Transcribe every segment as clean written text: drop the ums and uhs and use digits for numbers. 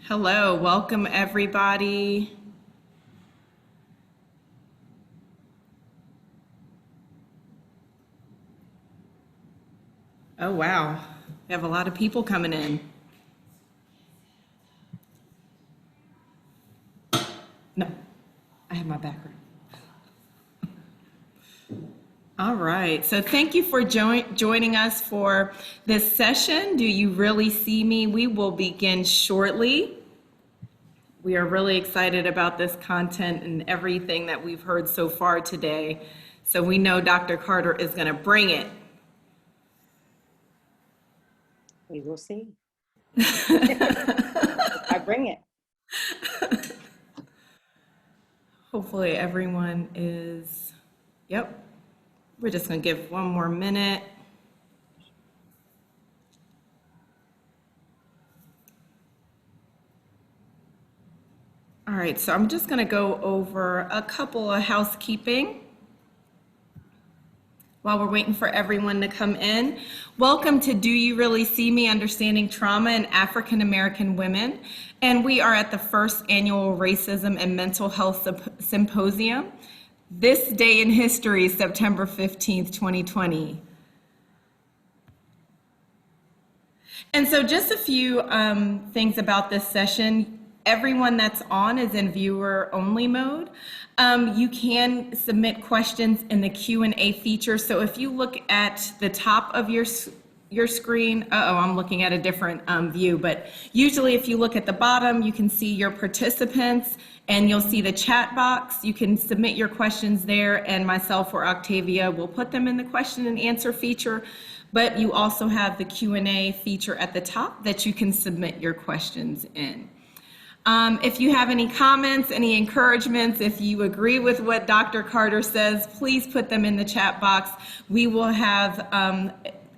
Hello, welcome everybody. Oh wow, we have a lot of people coming in. No, I have my background. All right, so thank you for joining us for this session. Do you really see me? We will begin shortly. We are really excited about this content and everything that we've heard so far today. So we know Dr. Carter is going to bring it. We will see. I bring it. Hopefully everyone is, yep. We're just going to give one more minute. All right, so I'm just going to go over a couple of housekeeping while we're waiting for everyone to come in. Welcome to Do You Really See Me? Understanding Trauma in African American Women. And we are at the first annual Racism and Mental Health Symposium. This day in history, September 15th, 2020. And so just a few things about this session. Everyone that's on is in viewer only mode. You can submit questions in the Q&A feature. So if you look at the top of your screen, I'm looking at a different view, but usually if you look at the bottom, you can see your participants and you'll see the chat box. You can submit your questions there, and myself or Octavia will put them in the question and answer feature. But you also have the Q&A feature at the top that you can submit your questions in. If you have any comments, any encouragements, if you agree with what Dr. Carter says, please put them in the chat box. We will have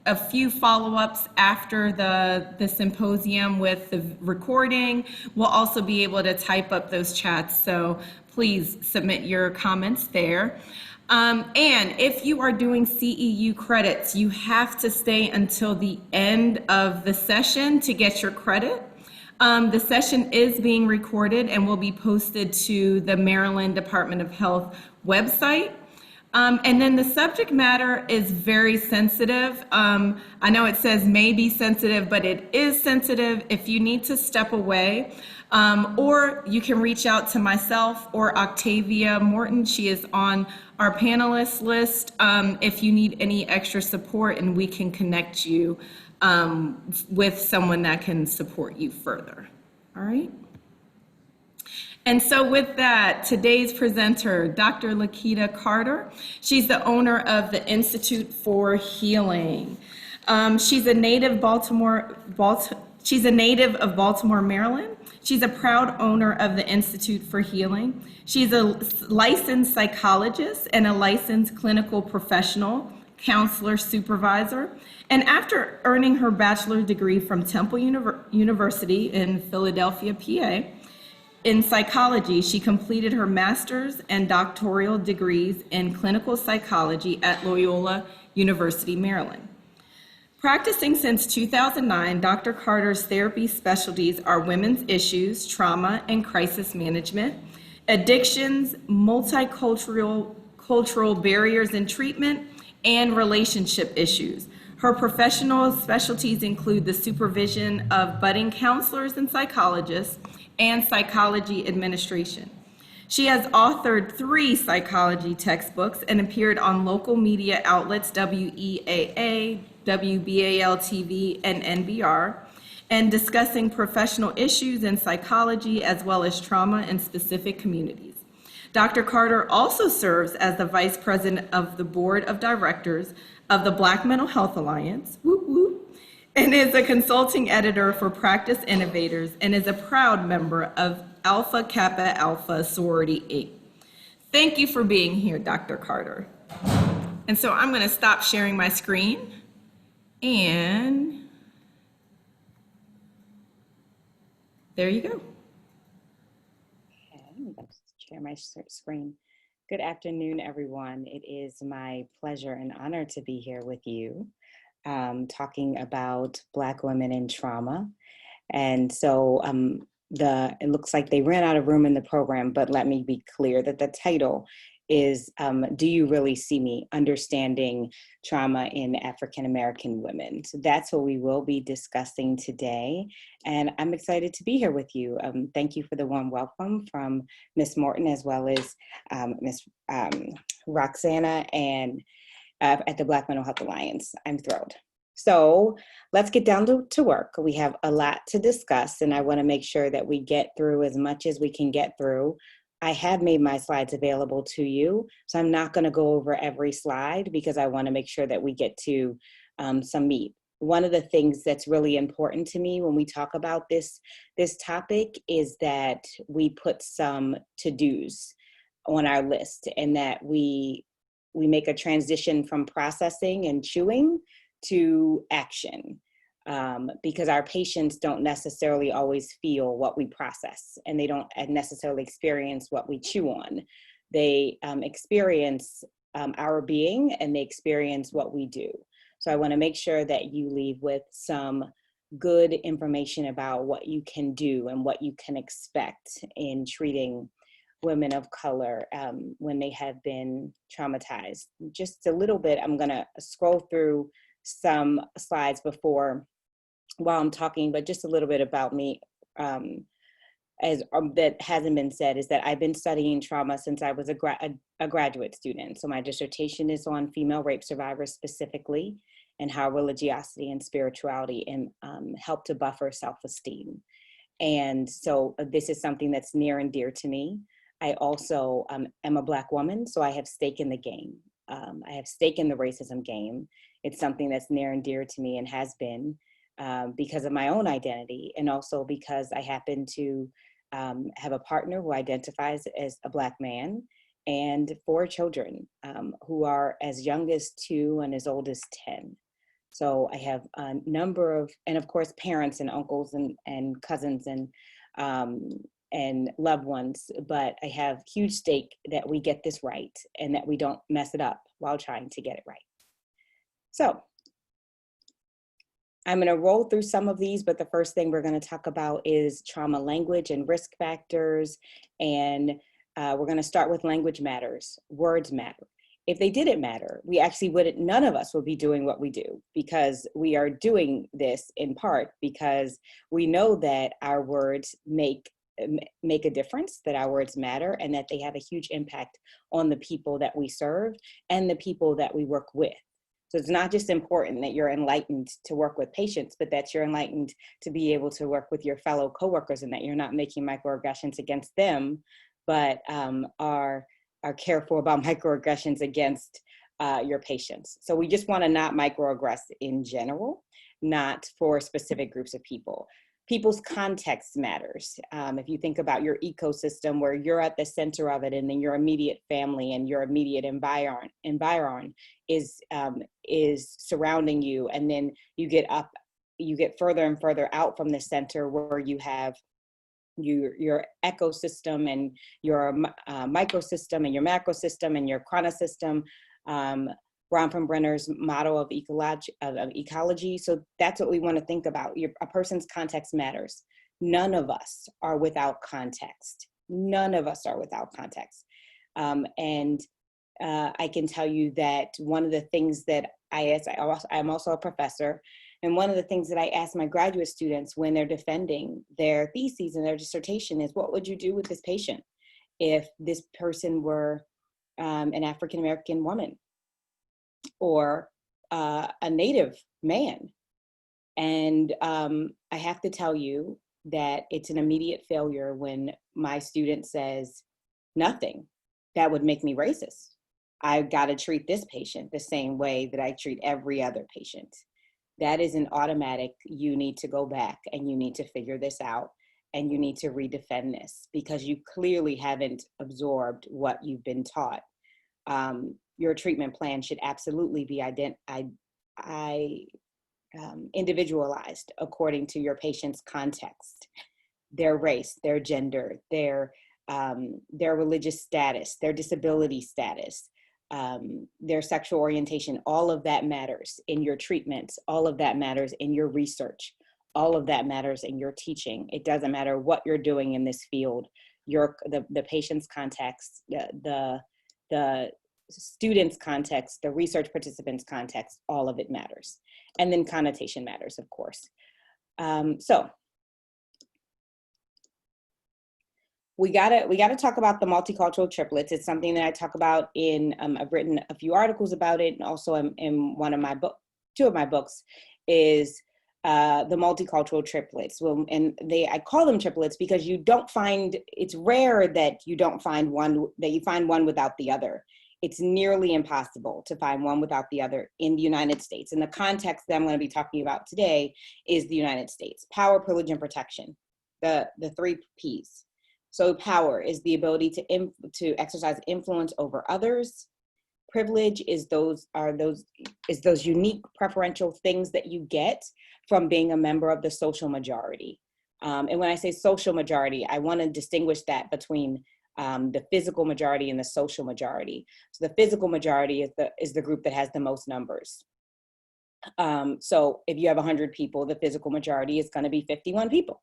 a few follow-ups after the symposium with the recording. We'll also be able to type up those chats, so please submit your comments there. And if you are doing CEU credits, you have to stay until the end of the session to get your credit. The session is being recorded and will be posted to the Maryland Department of Health website. And then the subject matter is very sensitive. I know it says may be sensitive, but it is sensitive. If you need to step away, or you can reach out to myself or Octavia Morton. She is on our panelist list if you need any extra support, and we can connect you with someone that can support you further. All right? And so with that, today's presenter, Dr. Lakita Carter. She's the owner of the Institute for Healing. She's a native of Baltimore, Maryland. She's a proud owner of the Institute for Healing. She's a licensed psychologist and a licensed clinical professional, counselor, supervisor. And after earning her bachelor's degree from Temple University in Philadelphia, PA, in psychology, she completed her master's and doctoral degrees in clinical psychology at Loyola University, Maryland. Practicing since 2009, Dr. Carter's therapy specialties are women's issues, trauma and crisis management, addictions, cultural barriers in treatment, and relationship issues. Her professional specialties include the supervision of budding counselors and psychologists and psychology administration. She has authored 3 psychology textbooks and appeared on local media outlets WEAA, WBAL TV, and NBR, and discussing professional issues in psychology as well as trauma in specific communities. Dr. Carter also serves as the Vice President of the Board of Directors of the Black Mental Health Alliance, whoop, whoop, and is a consulting editor for Practice Innovators and is a proud member of Alpha Kappa Alpha Sorority 8. Thank you for being here, Dr. Carter. And so I'm going to stop sharing my screen, and there you go. Okay, let's share my screen. Good afternoon, everyone. It is my pleasure and honor to be here with you, talking about Black women in trauma. And so it looks like they ran out of room in the program, but let me be clear that the title is, Do You Really See Me? Understanding Trauma in African American Women. So that's what we will be discussing today. And I'm excited to be here with you. Thank you for the warm welcome from Ms. Morton, as well as Ms. Roxana and at the Black Mental Health Alliance. I'm thrilled. So let's get down to work. We have a lot to discuss, and I want to make sure that we get through as much as we can get through. I have made my slides available to you, so I'm not going to go over every slide because I want to make sure that we get to some meat. One of the things that's really important to me when we talk about this topic is that we put some to-dos on our list, and that we make a transition from processing and chewing to action, because our patients don't necessarily always feel what we process, and they don't necessarily experience what we chew on. They experience our being, and they experience what we do. So I want to make sure that you leave with some good information about what you can do and what you can expect in treating women of color when they have been traumatized. Just a little bit, I'm gonna scroll through some slides while I'm talking, but just a little bit about me that hasn't been said is that I've been studying trauma since I was a graduate student. So my dissertation is on female rape survivors specifically, and how religiosity and spirituality help to buffer self-esteem. And so this is something that's near and dear to me. I also am a Black woman, so I have stake in the game. I have stake in the racism game. It's something that's near and dear to me, and has been because of my own identity, and also because I happen to have a partner who identifies as a Black man, and 4 children who are as young as 2 and as old as 10. So I have a number of, and of course, parents and uncles and cousins and loved ones, but I have huge stake that we get this right and that we don't mess it up while trying to get it right. So I'm gonna roll through some of these, but the first thing we're gonna talk about is trauma language and risk factors. And we're gonna start with language matters, words matter. If they didn't matter, none of us would be doing what we do, because we are doing this in part because we know that our words make a difference, that our words matter, and that they have a huge impact on the people that we serve and the people that we work with. So it's not just important that you're enlightened to work with patients, but that you're enlightened to be able to work with your fellow coworkers, and that you're not making microaggressions against them, but are careful about microaggressions against your patients. So we just want to not microaggress in general, not for specific groups of people. People's context matters. If you think about your ecosystem where you're at the center of it, and then your immediate family and your immediate environment is surrounding you, and then you get further and further out from the center where you have your ecosystem and your microsystem and your macrosystem and your chronosystem. Bronfenbrenner's model of ecology. So that's what we want to think about. A person's context matters. None of us are without context. None of us are without context. And I can tell you that one of the things that I'm also a professor, and one of the things that I ask my graduate students when they're defending their theses and their dissertation is, what would you do with this patient if this person were an African-American woman or a Native man? And I have to tell you that it's an immediate failure when my student says, nothing. That would make me racist. I've got to treat this patient the same way that I treat every other patient. That is an automatic, you need to go back and you need to figure this out, and you need to redefend this, because you clearly haven't absorbed what you've been taught. Your treatment plan should absolutely be individualized according to your patient's context, their race, their gender, their religious status, their disability status, their sexual orientation. All of that matters in your treatments. All of that matters in your research. all of that matters in your teaching. It doesn't matter what you're doing in this field. The patient's context, the student's context, the research participant's context, all of it matters. And then connotation matters, of course. So we gotta talk about the multicultural triplets. It's something that I talk about in, I've written a few articles about it, and also in one of my two of my books is the multicultural triplets. Well, and I call them triplets because it's rare that you find one without the other. It's nearly impossible to find one without the other in the United States. And the context that I'm going to be talking about today is the United States. Power, privilege, and protection, the three Ps. So power is the ability to exercise influence over others. Privilege is those unique preferential things that you get from being a member of the social majority. And when I say social majority, I want to distinguish that between the physical majority and the social majority. So the physical majority is the group that has the most numbers. So if you have 100 people, the physical majority is going to be 51 people.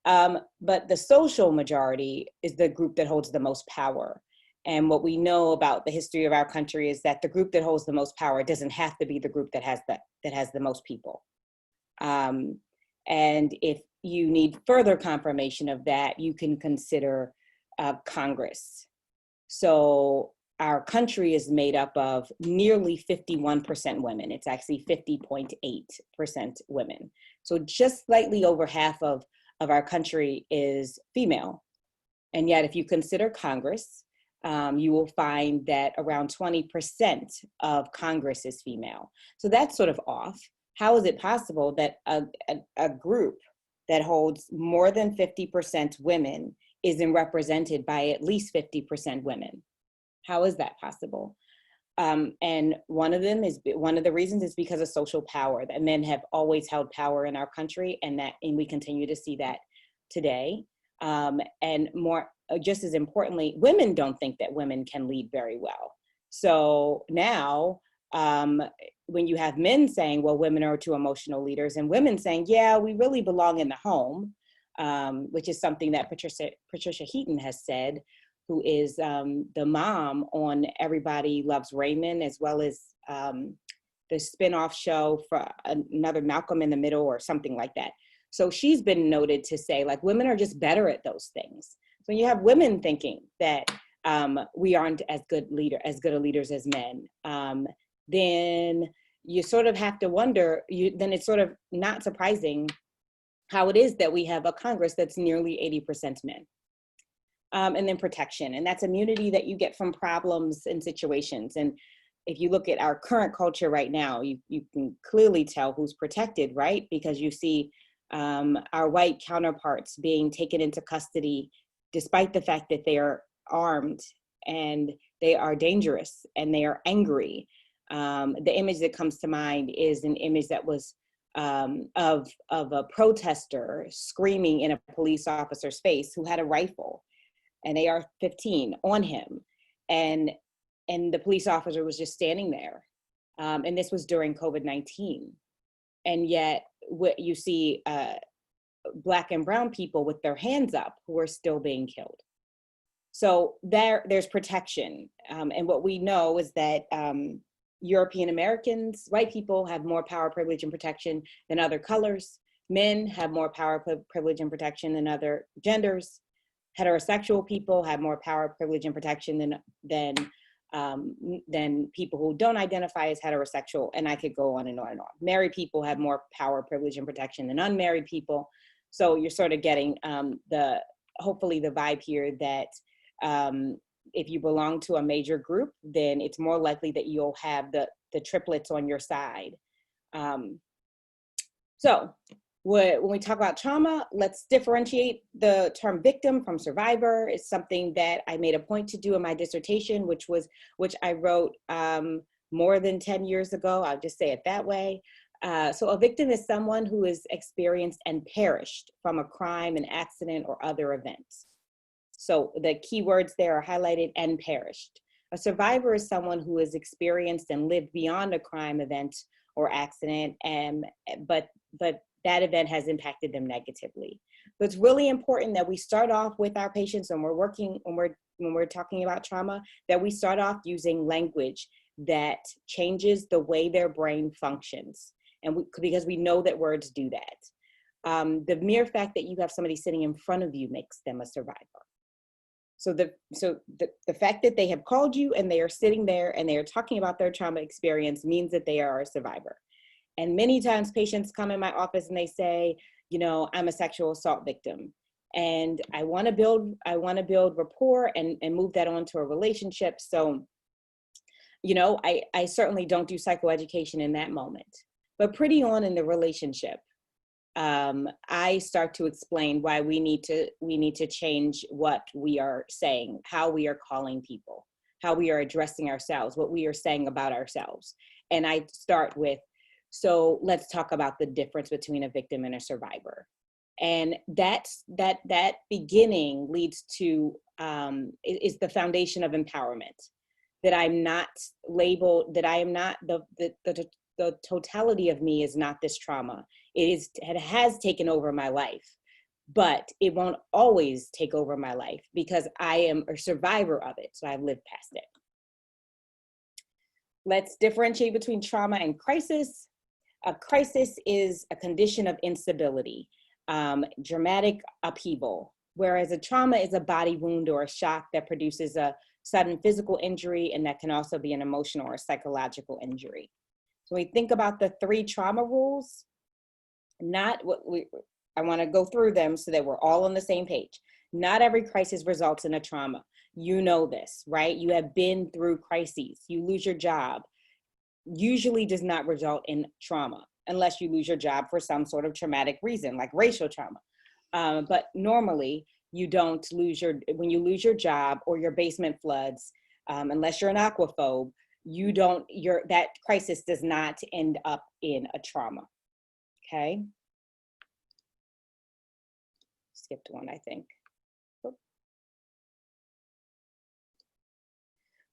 But the social majority is the group that holds the most power. And what we know about the history of our country is that the group that holds the most power doesn't have to be the group that has the most people. And if you need further confirmation of that, you can consider Congress. So our country is made up of nearly 51% women. It's actually 50.8% women. So just slightly over half of our country is female. And yet if you consider Congress, you will find that around 20% of Congress is female. So that's sort of off. How is it possible that a group that holds more than 50% women isn't represented by at least 50% women? How is that possible? And one of the reasons is because of social power, that men have always held power in our country, and we continue to see that today. And more, just as importantly, women don't think that women can lead very well. So now, when you have men saying, well, women are too emotional leaders, and women saying, yeah, we really belong in the home, which is something that Patricia Heaton has said, who is the mom on Everybody Loves Raymond, as well as the spin-off show for another Malcolm in the Middle or something like that. So she's been noted to say, like, women are just better at those things. So when you have women thinking that we aren't as good leaders as men, then you sort of have to wonder, then it's sort of not surprising how it is that we have a Congress that's nearly 80% men. And then protection, and that's immunity that you get from problems and situations. And if you look at our current culture right now, you can clearly tell who's protected, right? Because you see our white counterparts being taken into custody despite the fact that they are armed and they are dangerous and they are angry. The image that comes to mind is an image that was of a protester screaming in a police officer's face who had a rifle, an AR-15 on him, and the police officer was just standing there. And this was during COVID-19. And yet what you see Black and brown people with their hands up who are still being killed. So there's protection. And what we know is that European Americans, white people, have more power, privilege, and protection than other colors. Men have more power, privilege, and protection than other genders. Heterosexual people have more power, privilege, and protection than people who don't identify as heterosexual, and I could go on and on and on. Married people have more power, privilege, and protection than unmarried people. So you're sort of getting hopefully the vibe here that if you belong to a major group, then it's more likely that you'll have the triplets on your side. So when we talk about trauma, let's differentiate the term victim from survivor. It's something that I made a point to do in my dissertation, which I wrote more than 10 years ago. I'll just say it that way. So a victim is someone who has experienced and perished from a crime, an accident, or other events. So the key words there are highlighted: and perished. A survivor is someone who has experienced and lived beyond a crime, event, or accident, but that event has impacted them negatively. So it's really important that we start off with our patients when we're talking about trauma, that we start off using language that changes the way their brain functions. And because we know that words do that. The mere fact that you have somebody sitting in front of you makes them a survivor. So the fact that they have called you and they are sitting there and they are talking about their trauma experience means that they are a survivor. And many times patients come in my office and they say, you know, I'm a sexual assault victim and I want to build rapport and move that on to a relationship. So, you know, I certainly don't do psychoeducation in that moment, but pretty on in the relationship, I start to explain why we need to change what we are saying, how we are calling people, how we are addressing ourselves, what we are saying about ourselves. And I start with, so let's talk about the difference between a victim and a survivor. And that beginning leads to, is the foundation of empowerment, that I'm not labeled, that I am not, the totality of me is not this trauma. It has taken over my life, but it won't always take over my life because I am a survivor of it. So I've lived past it. Let's differentiate between trauma and crisis. A crisis is a condition of instability, dramatic upheaval, whereas a trauma is a body wound or a shock that produces a sudden physical injury, and that can also be an emotional or psychological injury. So we think about the 3 trauma rules. I want to go through them so that we're all on the same page. Not every crisis results in a trauma. You know this, right? You have been through crises. You lose your job. Usually does not result in trauma unless you lose your job for some sort of traumatic reason, like racial trauma. But normally you don't when you lose your job or your basement floods, unless you're an aquaphobe, that crisis does not end up in a trauma. Okay. Skipped one, I think.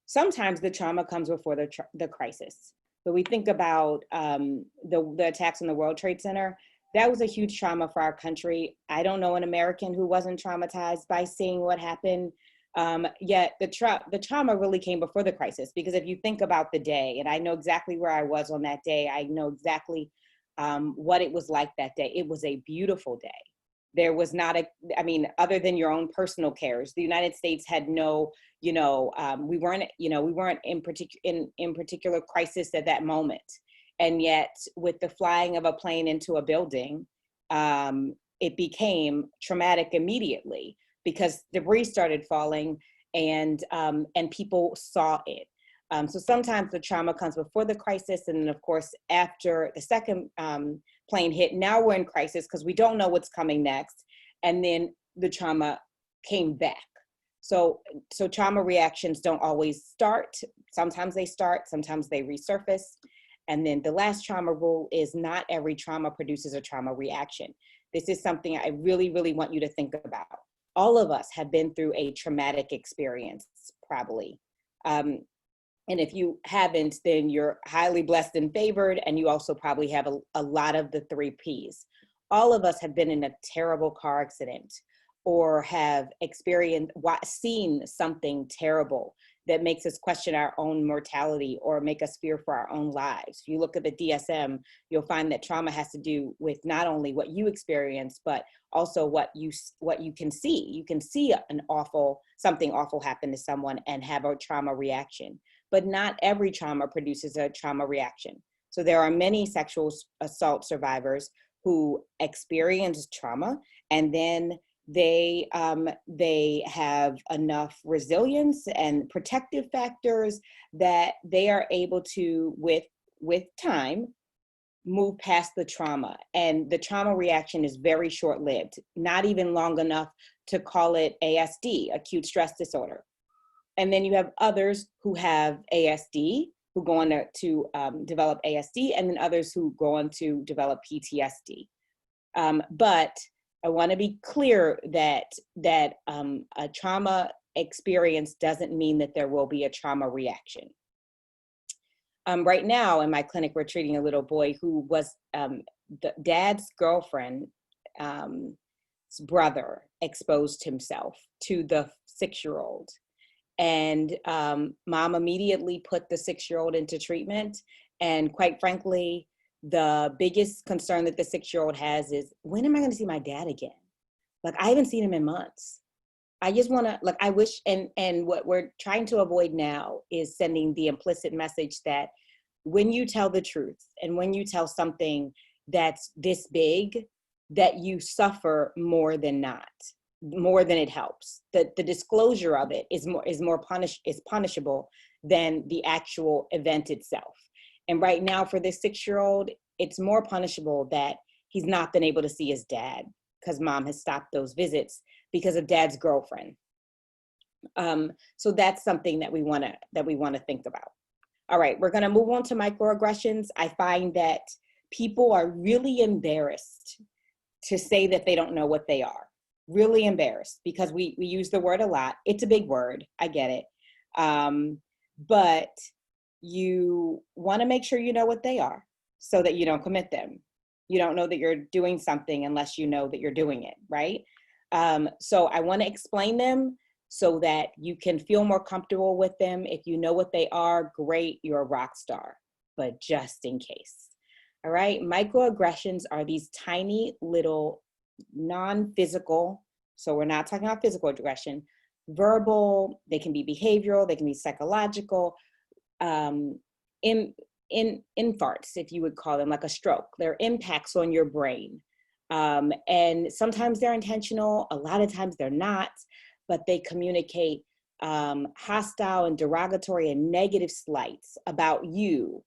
Sometimes the trauma comes before the crisis. So we think about the attacks on the World Trade Center. That was a huge trauma for our country. I don't know an American who wasn't traumatized by seeing what happened. Yet the trauma really came before the crisis, because if you think about the day, and I know exactly where I was on that day, I know exactly what it was like that day. It was a beautiful day. There was not other than your own personal cares, the United States had no, we weren't in particular crisis at that moment. And yet with the flying of a plane into a building, it became traumatic immediately because debris started falling and people saw it. So sometimes the trauma comes before the crisis, and then of course, after the second plane hit, now we're in crisis because we don't know what's coming next. And then the trauma came back. So trauma reactions don't always start. Sometimes they start, sometimes they resurface. And then the last trauma rule is not every trauma produces a trauma reaction. This is something I really, really want you to think about. All of us have been through a traumatic experience, probably. And if you haven't, then you're highly blessed and favored, and you also probably have a lot of the 3 Ps. All of us have been in a terrible car accident or have seen something terrible that makes us question our own mortality or make us fear for our own lives. If you look at the DSM, you'll find that trauma has to do with not only what you experience, but also what you can see. You can see something awful happen to someone and have a trauma reaction. But not every trauma produces a trauma reaction. So there are many sexual assault survivors who experience trauma, and then they have enough resilience and protective factors that they are able to, with time, move past the trauma. And the trauma reaction is very short-lived, not even long enough to call it ASD, acute stress disorder. And then you have others who have ASD, who go on to develop ASD, and then others who go on to develop PTSD. But I want to be clear that a trauma experience doesn't mean that there will be a trauma reaction. Right now in my clinic, we're treating a little boy who was the dad's girlfriend, brother exposed himself to the 6-year-old. And mom immediately put the 6-year-old into treatment. And quite frankly, the biggest concern that the 6-year-old has is, when am I going to see my dad again? Like, I haven't seen him in months. I just want to, like, I wish, and what we're trying to avoid now is sending the implicit message that when you tell the truth and when you tell something that's this big, that you suffer more than not, more than it helps. The disclosure of it is punishable than the actual event itself. And right now for this 6-year-old, it's more punishable that he's not been able to see his dad because mom has stopped those visits because of dad's girlfriend. So that's something that we want to think about. All right, we're going to move on to microaggressions. I find that people are really embarrassed to say that they don't know what they are. Really embarrassed because we use the word a lot. It's a big word, I get it. But you want to make sure you know what they are so that you don't commit them. You don't know that you're doing something unless you know that you're doing it, right? So I want to explain them so that you can feel more comfortable with them. If you know what they are, great, you're a rock star, but just in case. All right, microaggressions are these tiny little non-physical, so we're not talking about physical aggression, verbal, they can be behavioral, they can be psychological, infarts, if you would call them, like a stroke. They're impacts on your brain. And sometimes they're intentional, a lot of times they're not, but they communicate hostile and derogatory and negative slights about you.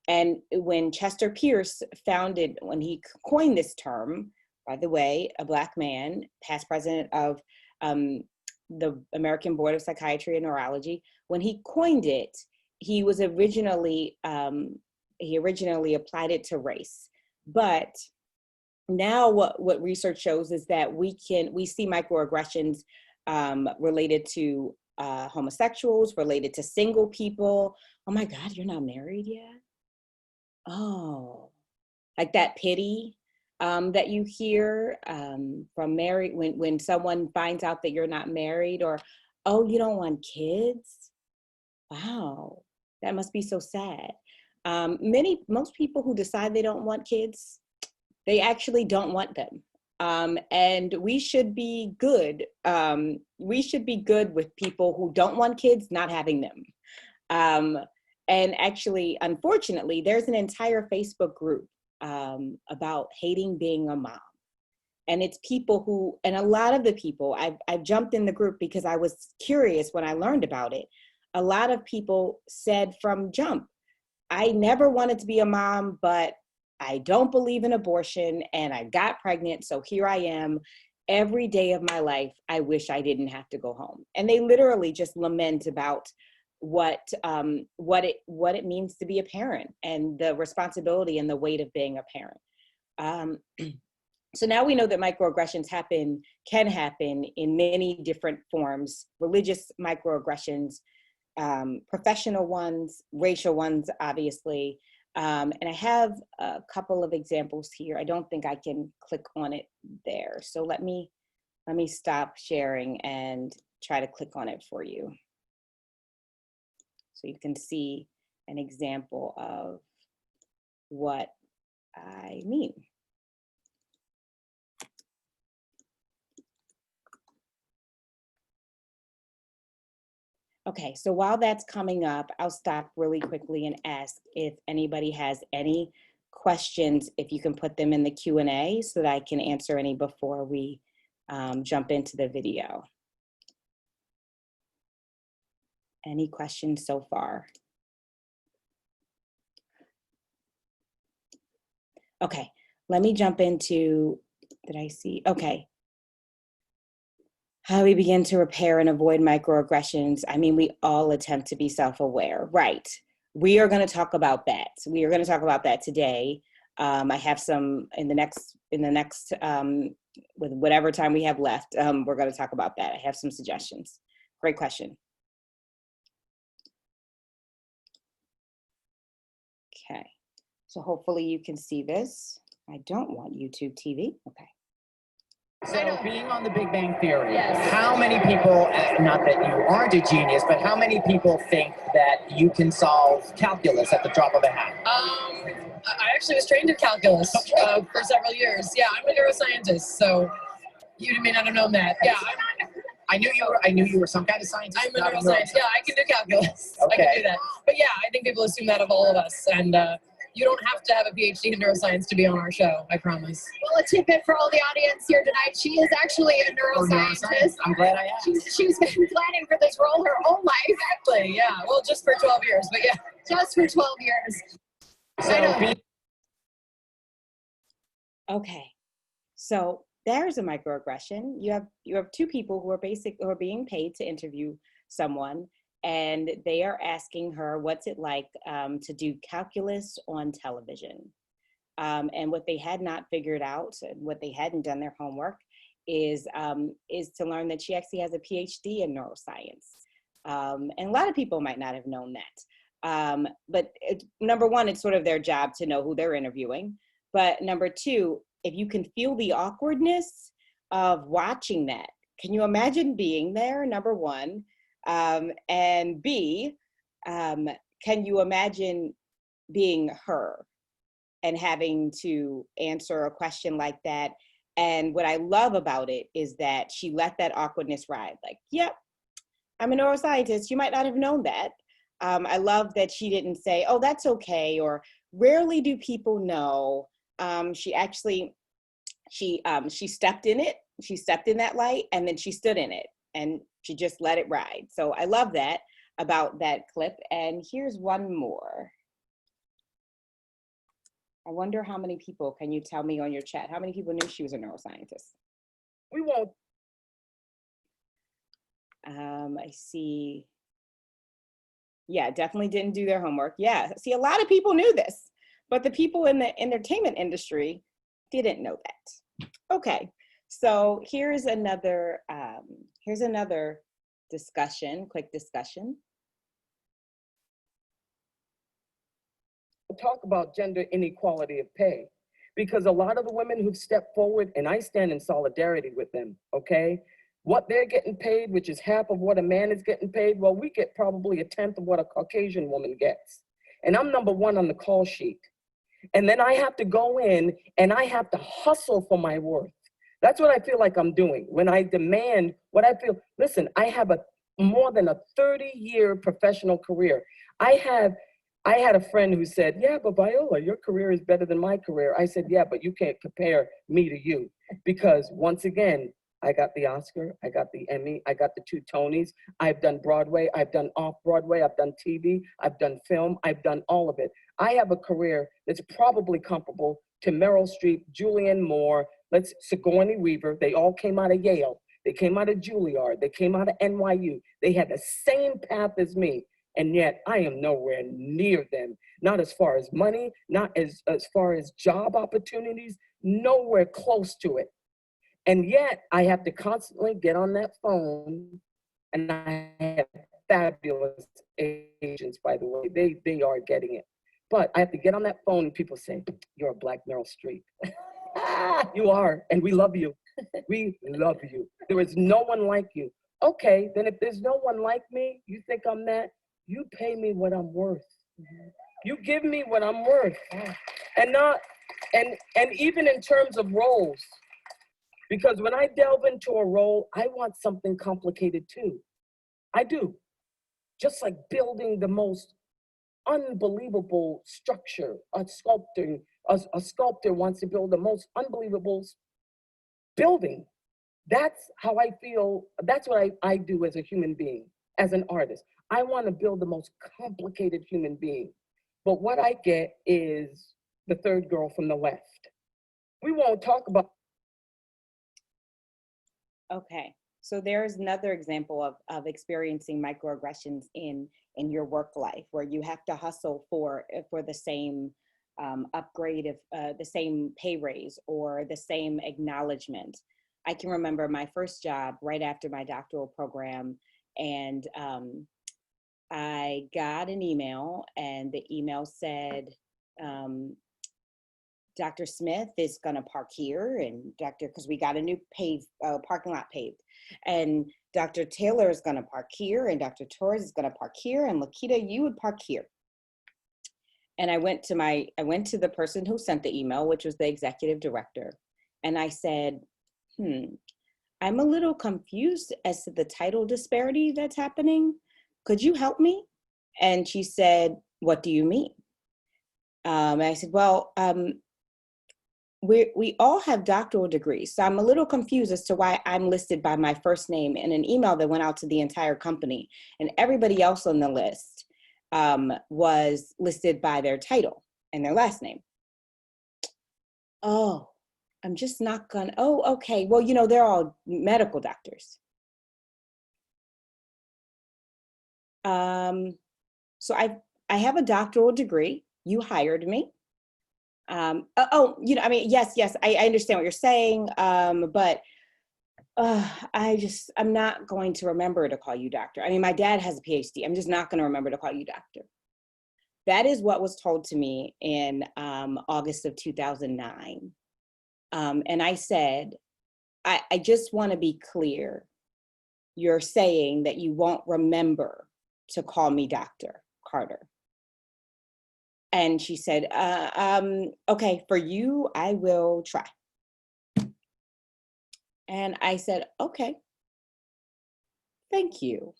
And when Chester Pierce when he coined this term, by the way, a Black man, past president of the American Board of Psychiatry and Neurology, when he coined it, he originally applied it to race. But now what research shows is that we see microaggressions related to homosexuals, related to single people. Oh my God, you're not married yet? Oh, like that pity that you hear from married, when someone finds out that you're not married, or, oh, you don't want kids? Wow, that must be so sad. Most people who decide they don't want kids, they actually don't want them. And we should be good. We should be good with people who don't want kids not having them. And actually, unfortunately, there's an entire Facebook group about hating being a mom. And it's people who, and a lot of the people, I've jumped in the group because I was curious when I learned about it. A lot of people said from jump, I never wanted to be a mom, but I don't believe in abortion and I got pregnant, so here I am. Every day of my life, I wish I didn't have to go home. And they literally just lament about what it means to be a parent and the responsibility and the weight of being a parent. So now we know that microaggressions can happen in many different forms: religious microaggressions, professional ones, racial ones, obviously. And I have a couple of examples here. I don't think I can click on it there. So let me stop sharing and try to click on it for you, so you can see an example of what I mean. Okay, so while that's coming up, I'll stop really quickly and ask if anybody has any questions, if you can put them in the Q&A so that I can answer any before we jump into the video. Any questions so far? Okay, let me jump into, did I see? Okay. How we begin to repair and avoid microaggressions. I mean, we all attempt to be self-aware, right? We are going to talk about that. We are going to talk about that today. I have some in the next, with whatever time we have left, we're going to talk about that. I have some suggestions. Great question. Okay, so hopefully you can see this. I don't want YouTube TV. Okay. So, being on The Big Bang Theory, Yes. how many people, not that you aren't a genius, but how many people think that you can solve calculus at the drop of a hat? I actually was trained in calculus for several years. Yeah, I'm a neuroscientist, so you may not have known that. Yeah, I knew you were some kind of scientist. I'm a not neuroscientist. Yeah, I can do calculus. I Okay. can do that. But yeah, I think people assume that of all of us. And you don't have to have a PhD in neuroscience to be on our show, I promise. Well, a tidbit for all the audience here tonight. She is actually a neuroscientist. I'm glad I asked. She's been planning for this role her whole life, Exactly, yeah. Well, just for 12 years, but yeah. just for 12 years. So, Okay, so there's a microaggression. You have two people who are being paid to interview someone, and they are asking her what's it like to do calculus on television. And what they had not figured out, and what they hadn't done their homework, is to learn that she actually has a PhD in neuroscience. And a lot of people might not have known that. But number one, it's sort of their job to know who they're interviewing. But number two, if you can feel the awkwardness of watching that, can you imagine being there, number one? And B, can you imagine being her and having to answer a question like that? And what I love about it is that she let that awkwardness ride. Like, yep, I'm a neuroscientist. You might not have known that. I love that she didn't say, oh, that's okay, or rarely do people know. She stepped in it. She stepped in that light, and then she stood in it, and she just let it ride. So I love that about that clip. And here's one more. I wonder how many people, can you tell me on your chat, how many people knew she was a neuroscientist? we won't. I see. Yeah, definitely didn't do their homework. Yeah, see, a lot of people knew this, but the people in the entertainment industry didn't know that. Okay, so here's another discussion, quick discussion. Talk about gender inequality of pay, because a lot of the women who've stepped forward, and I stand in solidarity with them, okay? What they're getting paid, which is half of what a man is getting paid, well, we get probably a tenth of what a Caucasian woman gets. And I'm number one on the call sheet. And then I have to go in and I have to hustle for my worth. That's what I feel like I'm doing when I demand what I feel. Listen, I have more than a 30-year professional career. I had a friend who said, yeah, but Viola, your career is better than my career. I said, yeah, but you can't compare me to you. Because once again, I got the Oscar, I got the Emmy, I got the 2 Tonys. I've done Broadway, I've done off-Broadway, I've done TV, I've done film, I've done all of it. I have a career that's probably comparable to Meryl Streep, Julianne Moore, Sigourney Weaver. They all came out of Yale. They came out of Juilliard. They came out of NYU. They had the same path as me. And yet I am nowhere near them. Not as far as money, not as far as job opportunities, nowhere close to it. And yet I have to constantly get on that phone, and I have fabulous agents, by the way. They are getting it. But I have to get on that phone and people say, you're a Black Meryl Streep. You are, and we love you. We love you. There is no one like you. Okay, then if there's no one like me, you think I'm that? You pay me what I'm worth. You give me what I'm worth. And even in terms of roles, because when I delve into a role, I want something complicated too. I do. Just like building the most unbelievable structure, a sculptor wants to build the most unbelievable building. That's how I feel. That's what I do as a human being, as an artist. I want to build the most complicated human being. But what I get is the third girl from the left. We won't talk about. Okay, so there's another example of experiencing microaggressions in your work life, where you have to hustle for the same upgrade, of the same pay raise or the same acknowledgement. I can remember my first job right after my doctoral program, and I got an email, and the email said, Dr. Smith is gonna park here, and because we got a new parking lot paved, and Dr. Taylor is gonna park here, and Dr. Torres is gonna park here, and Lakita, you would park here. And I went to the person who sent the email, which was the executive director, and I said, I'm a little confused as to the title disparity that's happening. Could you help me? And she said, what do you mean? And I said, well, we all have doctoral degrees. So I'm a little confused as to why I'm listed by my first name in an email that went out to the entire company, and everybody else on the list was listed by their title and their last name. Oh, I'm just not gonna, oh, okay. Well, they're all medical doctors. So I have a doctoral degree. You hired me. Yes, I understand what you're saying. But I'm not going to remember to call you doctor. I mean, my dad has a PhD. I'm just not going to remember to call you doctor. That is what was told to me in August of 2009. And I said, I just want to be clear. You're saying that you won't remember to call me Dr. Carter. And she said, okay, for you, I will try. And I said, okay, thank you.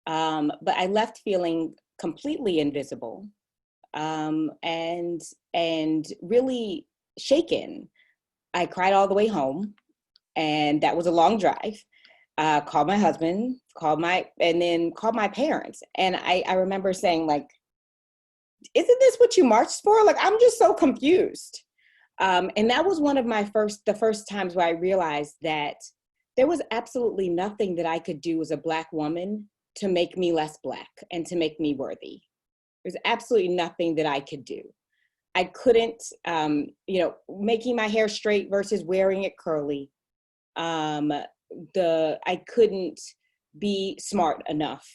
But I left feeling completely invisible and really shaken. I cried all the way home, and that was a long drive. Called my husband, called my parents. And I remember saying, like, isn't this what you marched for? Like, I'm just so confused. And that was one of the first times where I realized that there was absolutely nothing that I could do as a Black woman to make me less Black and to make me worthy. There's absolutely nothing that I could do. I couldn't, making my hair straight versus wearing it curly. I couldn't be smart enough.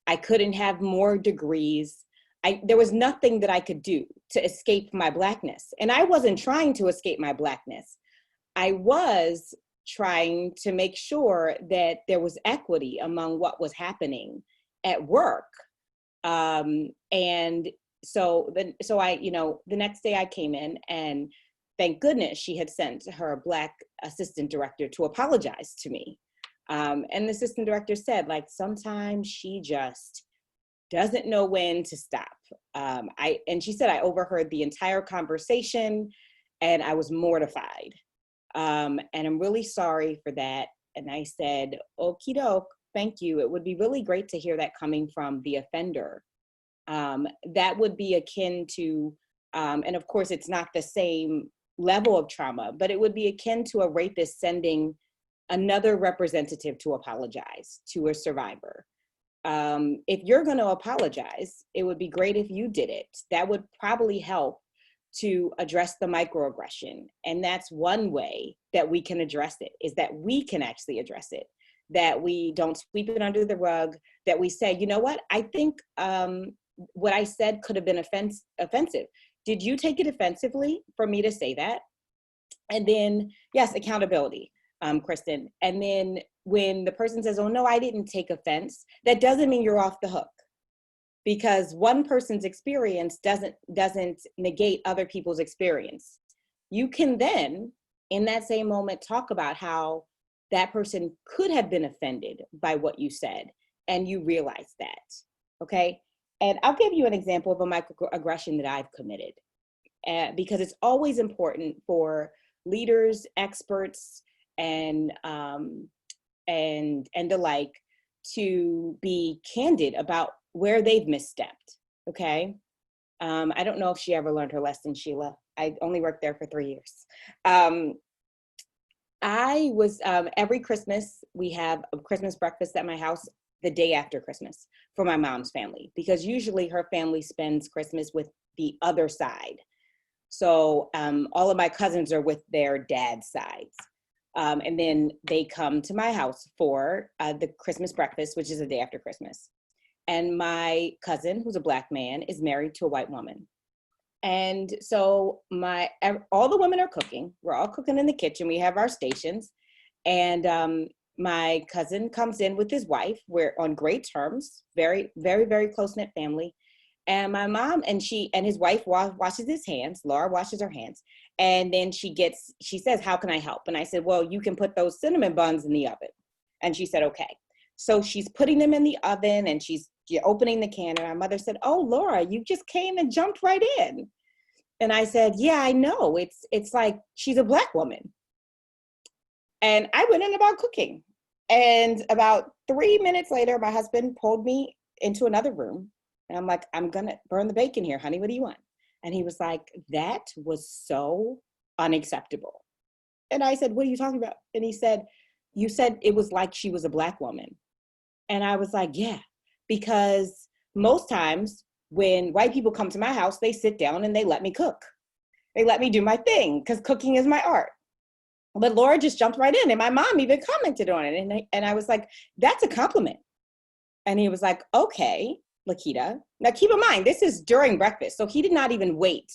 I couldn't have more degrees. There was nothing that I could do to escape my Blackness. And I wasn't trying to escape my Blackness. I was trying to make sure that there was equity among what was happening at work. And so I, the next day I came in, and thank goodness she had sent her Black assistant director to apologize to me. And the assistant director said, like, sometimes she just doesn't know when to stop. And she said, I overheard the entire conversation and I was mortified. And I'm really sorry for that. And I said, okie doke, thank you. It would be really great to hear that coming from the offender. That would be akin to, and of course it's not the same level of trauma, but it would be akin to a rapist sending another representative to apologize to a survivor. If you're going to apologize, it would be great if you did it. That would probably help to address the microaggression. And that's one way that we can address it, is that we can actually address it, that we don't sweep it under the rug, that we say, you know what, I think what I said could have been offensive. Did you take it offensively for me to say that? And then, yes, accountability, Kristen. And then when the person says, oh no, I didn't take offense, that doesn't mean you're off the hook. Because one person's experience doesn't negate other people's experience. You can then, in that same moment, talk about how that person could have been offended by what you said, and you realize that, okay? And I'll give you an example of a microaggression that I've committed, because it's always important for leaders, experts, and the like to be candid about where they've misstepped, okay? I don't know if she ever learned her lesson, Sheila. I only worked there for 3 years. Every Christmas, we have a Christmas breakfast at my house the day after Christmas for my mom's family, because usually her family spends Christmas with the other side. So all of my cousins are with their dad's sides. And then they come to my house for the Christmas breakfast, which is the day after Christmas. And my cousin, who's a Black man, is married to a white woman. And so all the women are cooking. We're all cooking in the kitchen. We have our stations. And my cousin comes in with his wife. We're on great terms, very, very, very close-knit family. And my mom and his wife washes his hands. Laura washes her hands. And then she says, how can I help? And I said, well, you can put those cinnamon buns in the oven. And she said, okay. So she's putting them in the oven and she's opening the can. And my mother said, oh, Laura, you just came and jumped right in. And I said, yeah, I know. It's like she's a Black woman. And I went in about cooking. And about 3 minutes later, my husband pulled me into another room. And I'm like, I'm going to burn the bacon here, honey. What do you want? And he was like, that was so unacceptable. And I said, what are you talking about? And he said, you said it was like she was a Black woman. And I was like, yeah, because most times when white people come to my house, they sit down and they let me cook. They let me do my thing because cooking is my art. But Laura just jumped right in, and my mom even commented on it. And I was like, that's a compliment. And he was like, okay, Lakita. Now keep in mind, this is during breakfast. So he did not even wait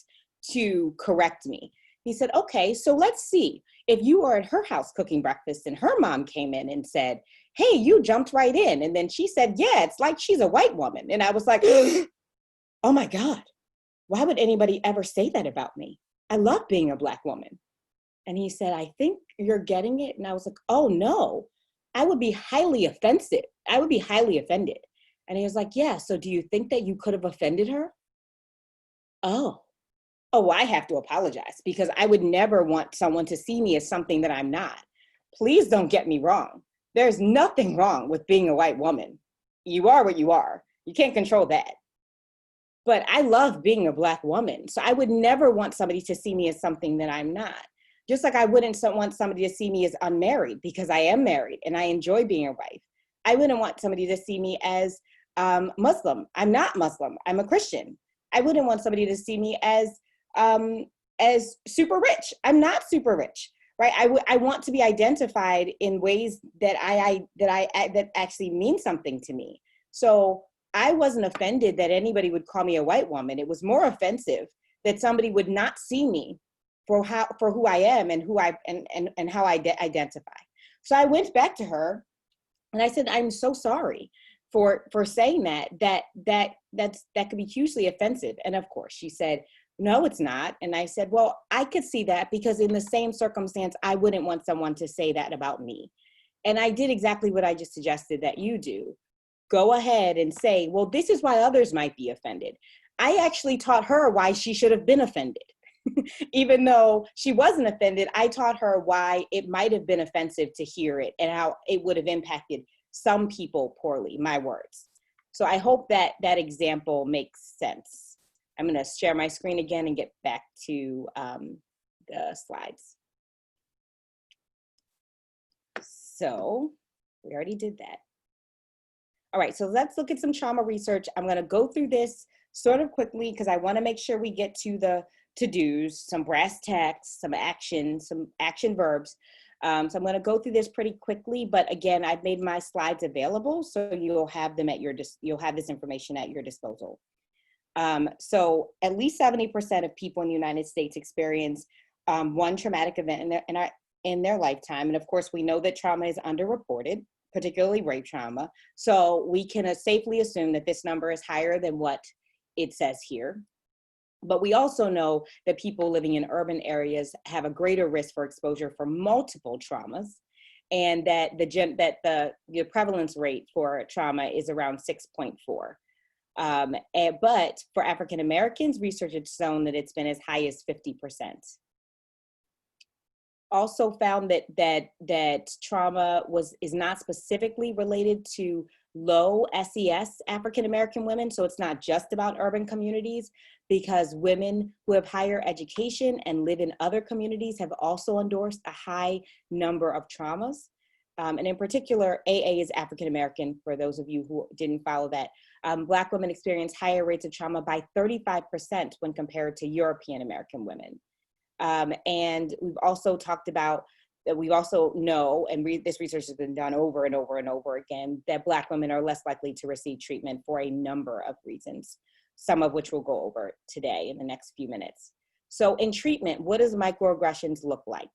to correct me. He said, okay, so let's see. If you were at her house cooking breakfast and her mom came in and said, hey, you jumped right in. And then she said, yeah, it's like she's a white woman. And I was like, oh my God, why would anybody ever say that about me? I love being a Black woman. And he said, I think you're getting it. And I was like, oh no, I would be highly offensive. I would be highly offended. And he was like, yeah, so do you think that you could have offended her? Oh, I have to apologize because I would never want someone to see me as something that I'm not. Please don't get me wrong. There's nothing wrong with being a white woman. You are what you are. You can't control that. But I love being a Black woman. So I would never want somebody to see me as something that I'm not. Just like I wouldn't want somebody to see me as unmarried because I am married and I enjoy being a wife. I wouldn't want somebody to see me as Muslim. I'm not Muslim. I'm a Christian. I wouldn't want somebody to see me as super rich. I'm not super rich, right? I want to be identified in ways that that actually mean something to me. So I wasn't offended that anybody would call me a white woman. It was more offensive that somebody would not see me for who I am and and how I identify. So I went back to her and I said, I'm so sorry for saying that could be hugely offensive. And of course she said, no, it's not. And I said, well, I could see that because in the same circumstance, I wouldn't want someone to say that about me. And I did exactly what I just suggested that you do. Go ahead and say, well, this is why others might be offended. I actually taught her why she should have been offended. Even though she wasn't offended, I taught her why it might have been offensive to hear it and how it would have impacted some people poorly, my words. So I hope that that example makes sense. I'm going to share my screen again and get back to the slides. So we already did that. All right, so let's look at some trauma research. I'm going to go through this sort of quickly because I want to make sure we get to the to-dos, some brass tacks, some action verbs. So I'm going to go through this pretty quickly, but again, I've made my slides available, so you'll have them at you'll have this information at your disposal. So at least 70% of people in the United States experience one traumatic event in their lifetime, and of course, we know that trauma is underreported, particularly rape trauma. So we can safely assume that this number is higher than what it says here. But we also know that people living in urban areas have a greater risk for exposure for multiple traumas, and that the prevalence rate for trauma is around 6.4. But for African Americans, research has shown that it's been as high as 50%. Also found that trauma is not specifically related to low SES African American women, so it's not just about urban communities, because women who have higher education and live in other communities have also endorsed a high number of traumas. And in particular, AA is African American, for those of you who didn't follow that. Black women experience higher rates of trauma by 35% when compared to European American women. And we've also talked about that we also know, and this research has been done over and over and over again, that Black women are less likely to receive treatment for a number of reasons. some of which we'll go over today in the next few minutes. So in treatment, what does microaggressions look like?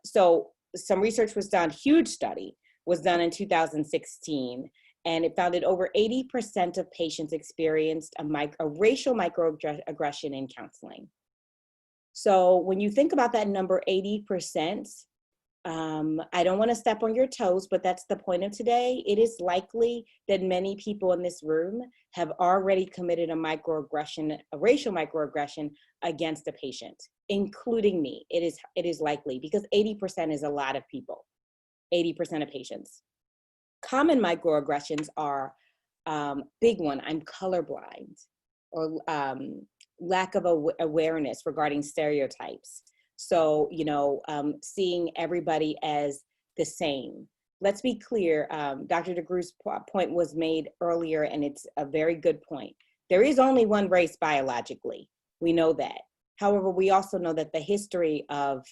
So some research was done, huge study was done in 2016, and it found that over 80% of patients experienced a racial microaggression in counseling. So when you think about that number, 80%, I don't want to step on your toes, but that's the point of today. It is likely that many people in this room have already committed a racial microaggression against a patient, including me. It is likely, because 80% is a lot of people, 80% of patients. Common microaggressions are, big one, I'm colorblind, or lack of awareness regarding stereotypes. So, seeing everybody as the same. Let's be clear, Dr. DeGroo's point was made earlier, and it's a very good point. There is only one race biologically. We know that. However, we also know that the history of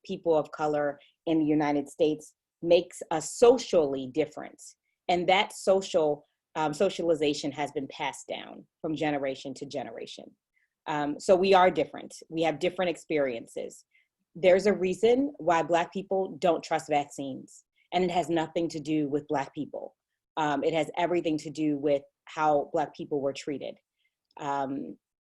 people of color in the United States makes us socially different. And that socialization has been passed down from generation to generation. So we are different. We have different experiences. There's a reason why Black people don't trust vaccines, and it has nothing to do with Black people. It has everything to do with how Black people were treated.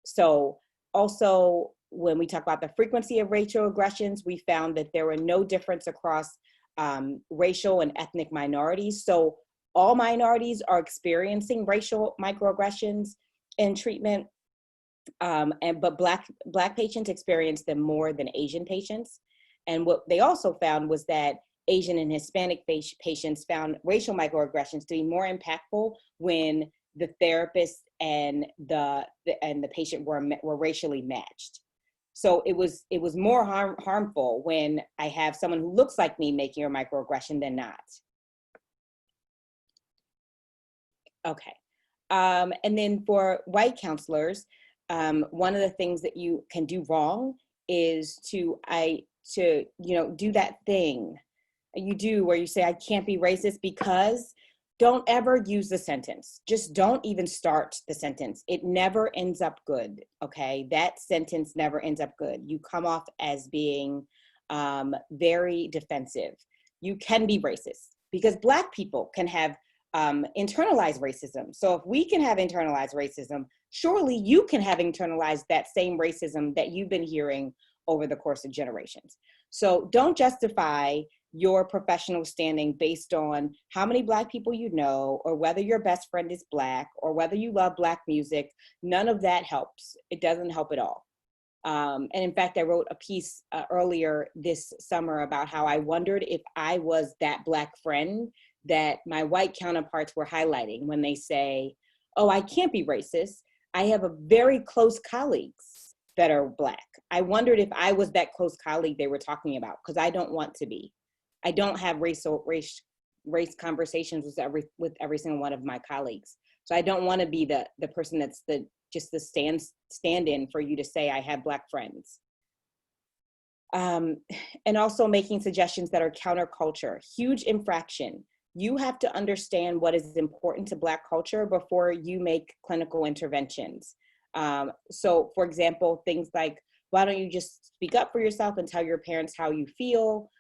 So also, when we talk about the frequency of racial aggressions, we found that there were no difference across racial and ethnic minorities. So all minorities are experiencing racial microaggressions in treatment. But Black patients experience them more than Asian patients. And what they also found was that Asian and Hispanic patients found racial microaggressions to be more impactful when the therapist and the patient were racially matched. So it was more harmful when I have someone who looks like me making a microaggression than not. Okay, and then for white counselors, one of the things that you can do wrong is to do that thing you do where you say, I can't be racist because. Don't ever use the sentence. Just don't even start the sentence. It never ends up good, okay? That sentence never ends up good. You come off as being very defensive. You can be racist because Black people can have internalized racism. So if we can have internalized racism, surely you can have internalized that same racism that you've been hearing over the course of generations. So don't justify your professional standing based on how many Black people you know, or whether your best friend is Black, or whether you love Black music. None of that helps. It doesn't help at all. And in fact, I wrote a piece earlier this summer about how I wondered if I was that Black friend that my white counterparts were highlighting when they say, oh, I can't be racist. I have a very close colleagues that are Black. I wondered if I was that close colleague they were talking about, because I don't want to be. I don't have race conversations with every single one of my colleagues. So I don't want to be the person that's just the stand-in for you to say I have Black friends. And also making suggestions that are counterculture, huge infraction. You have to understand what is important to Black culture before you make clinical interventions. So for example, things like, why don't you just speak up for yourself and tell your parents how you feel?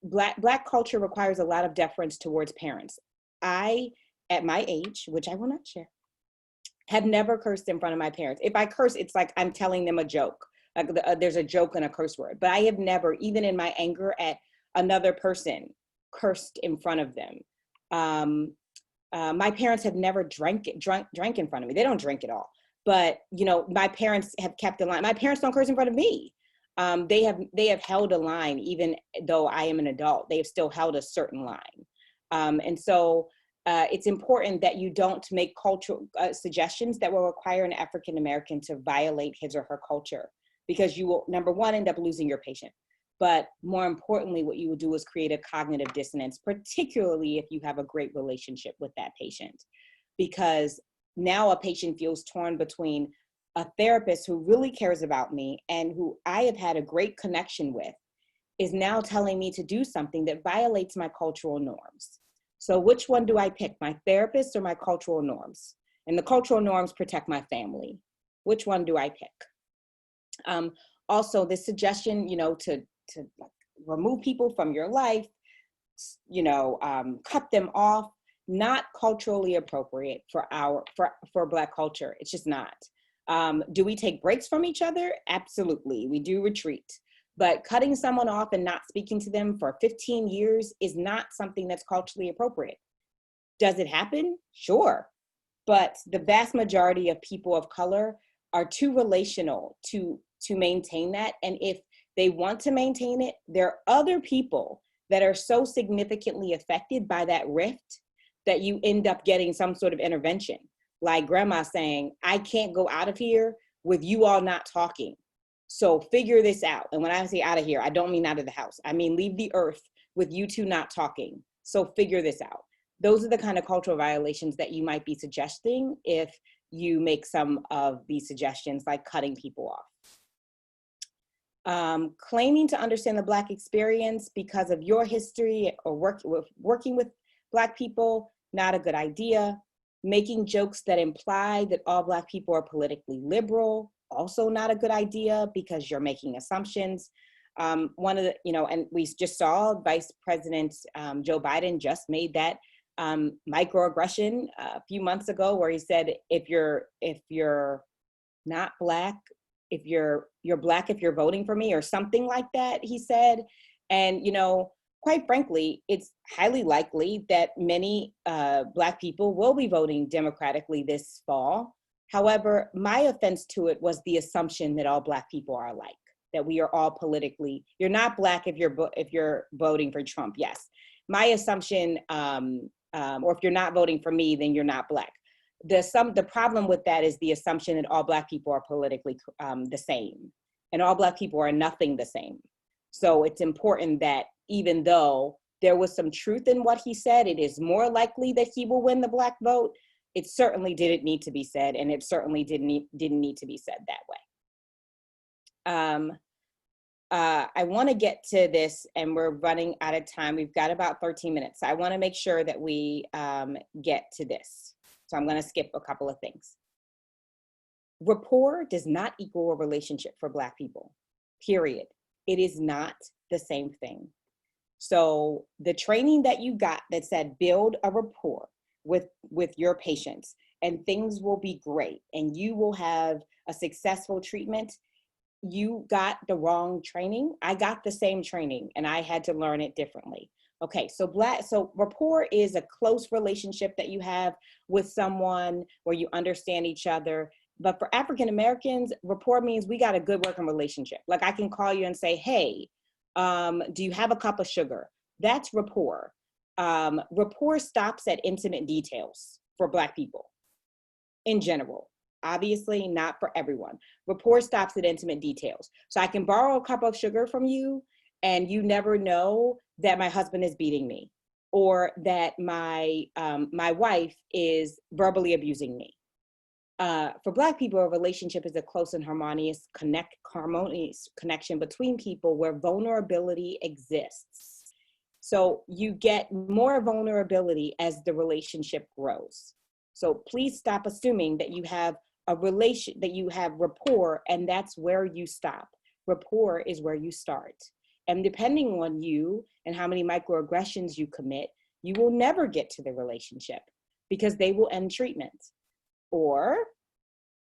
Black culture requires a lot of deference towards parents. I, at my age, which I will not share, have never cursed in front of my parents. If I curse, it's like I'm telling them a joke. Like there's a joke and a curse word. But I have never, even in my anger at another person, cursed in front of them. My parents have never drank in front of me. They don't drink at all. But my parents have kept a line. My parents don't curse in front of me. They have held a line, even though I am an adult. They have still held a certain line. And so it's important that you don't make cultural suggestions that will require an African American to violate his or her culture, because you will, number one, end up losing your patient. But more importantly, what you will do is create a cognitive dissonance, particularly if you have a great relationship with that patient, because now a patient feels torn between a therapist who really cares about me and who I have had a great connection with is now telling me to do something that violates my cultural norms. So which one do I pick, my therapist or my cultural norms? And the cultural norms protect my family. Which one do I pick? Also, this suggestion, to like remove people from your life, cut them off, not culturally appropriate for Black culture. It's just not. Do we take breaks from each other? Absolutely, we do retreat. But cutting someone off and not speaking to them for 15 years is not something that's culturally appropriate. Does it happen? Sure. But the vast majority of people of color are too relational to maintain that. And if they want to maintain it, there are other people that are so significantly affected by that rift that you end up getting some sort of intervention. Like grandma saying, I can't go out of here with you all not talking. So figure this out. And when I say out of here, I don't mean out of the house. I mean, leave the earth with you two not talking. So figure this out. Those are the kind of cultural violations that you might be suggesting if you make some of these suggestions, like cutting people off. Claiming to understand the Black experience because of your history or working with Black people, not a good idea. Making jokes that imply that all Black people are politically liberal, also not a good idea because you're making assumptions. One of the, and we just saw Vice President Joe Biden just made that microaggression a few months ago, where he said, if you're not Black, if you're Black, if you're voting for me, or something like that, he said. And, quite frankly, it's highly likely that many Black people will be voting democratically this fall. However, my offense to it was the assumption that all Black people are alike, that we are all politically, you're not Black if you're voting for Trump, yes. My assumption, or if you're not voting for me, then you're not Black. The problem with that is the assumption that all Black people are politically the same, and all Black people are nothing the same. So it's important that even though there was some truth in what he said, it is more likely that he will win the Black vote. It certainly didn't need to be said, and it certainly didn't need to be said that way. I want to get to this, and we're running out of time. We've got about 13 minutes. I want to make sure that we get to this. So I'm going to skip a couple of things. Rapport does not equal a relationship for Black people, period. It is not the same thing. So the training that you got that said build a rapport with your patients and things will be great and you will have a successful treatment, you got the wrong training. I got the same training and I had to learn it differently. Okay, so rapport is a close relationship that you have with someone where you understand each other. But for African Americans, rapport means we got a good working relationship. Like I can call you and say, hey, do you have a cup of sugar? That's rapport. Rapport stops at intimate details for Black people in general. Obviously not for everyone. Rapport stops at intimate details. So I can borrow a cup of sugar from you and you never know that my husband is beating me or that my wife is verbally abusing me. For Black people, a relationship is a close and harmonious connection between people where vulnerability exists. So you get more vulnerability as the relationship grows. So please stop assuming that you have rapport and that's where you stop. Rapport is where you start. And depending on you and how many microaggressions you commit, you will never get to the relationship because they will end treatment. Or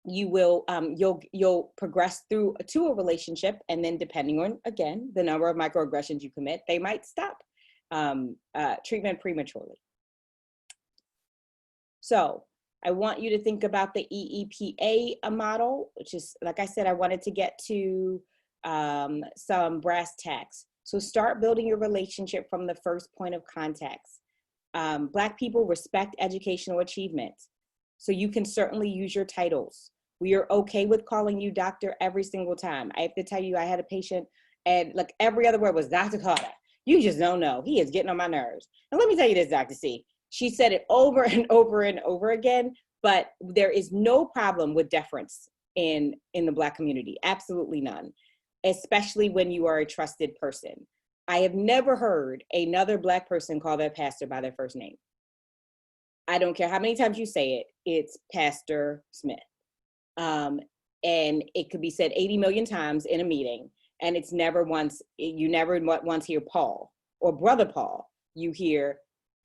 you will, you'll progress to a relationship, and then depending on, again, the number of microaggressions you commit, they might stop treatment prematurely. So I want you to think about the EEPA model, which is, like I said, I wanted to get to some brass tacks. So start building your relationship from the first point of contact. Black people respect educational achievement. So you can certainly use your titles. We are okay with calling you doctor every single time. I have to tell you, I had a patient and like every other word was Dr. Carter. You just don't know. He is getting on my nerves. And let me tell you this, Dr. C. She said it over and over and over again, but there is no problem with deference in the Black community. Absolutely none, especially when you are a trusted person. I have never heard another Black person call their pastor by their first name. I don't care how many times you say it, it's Pastor Smith. And it could be said 80 million times in a meeting, and it's never once, you never once hear Paul or Brother Paul. You hear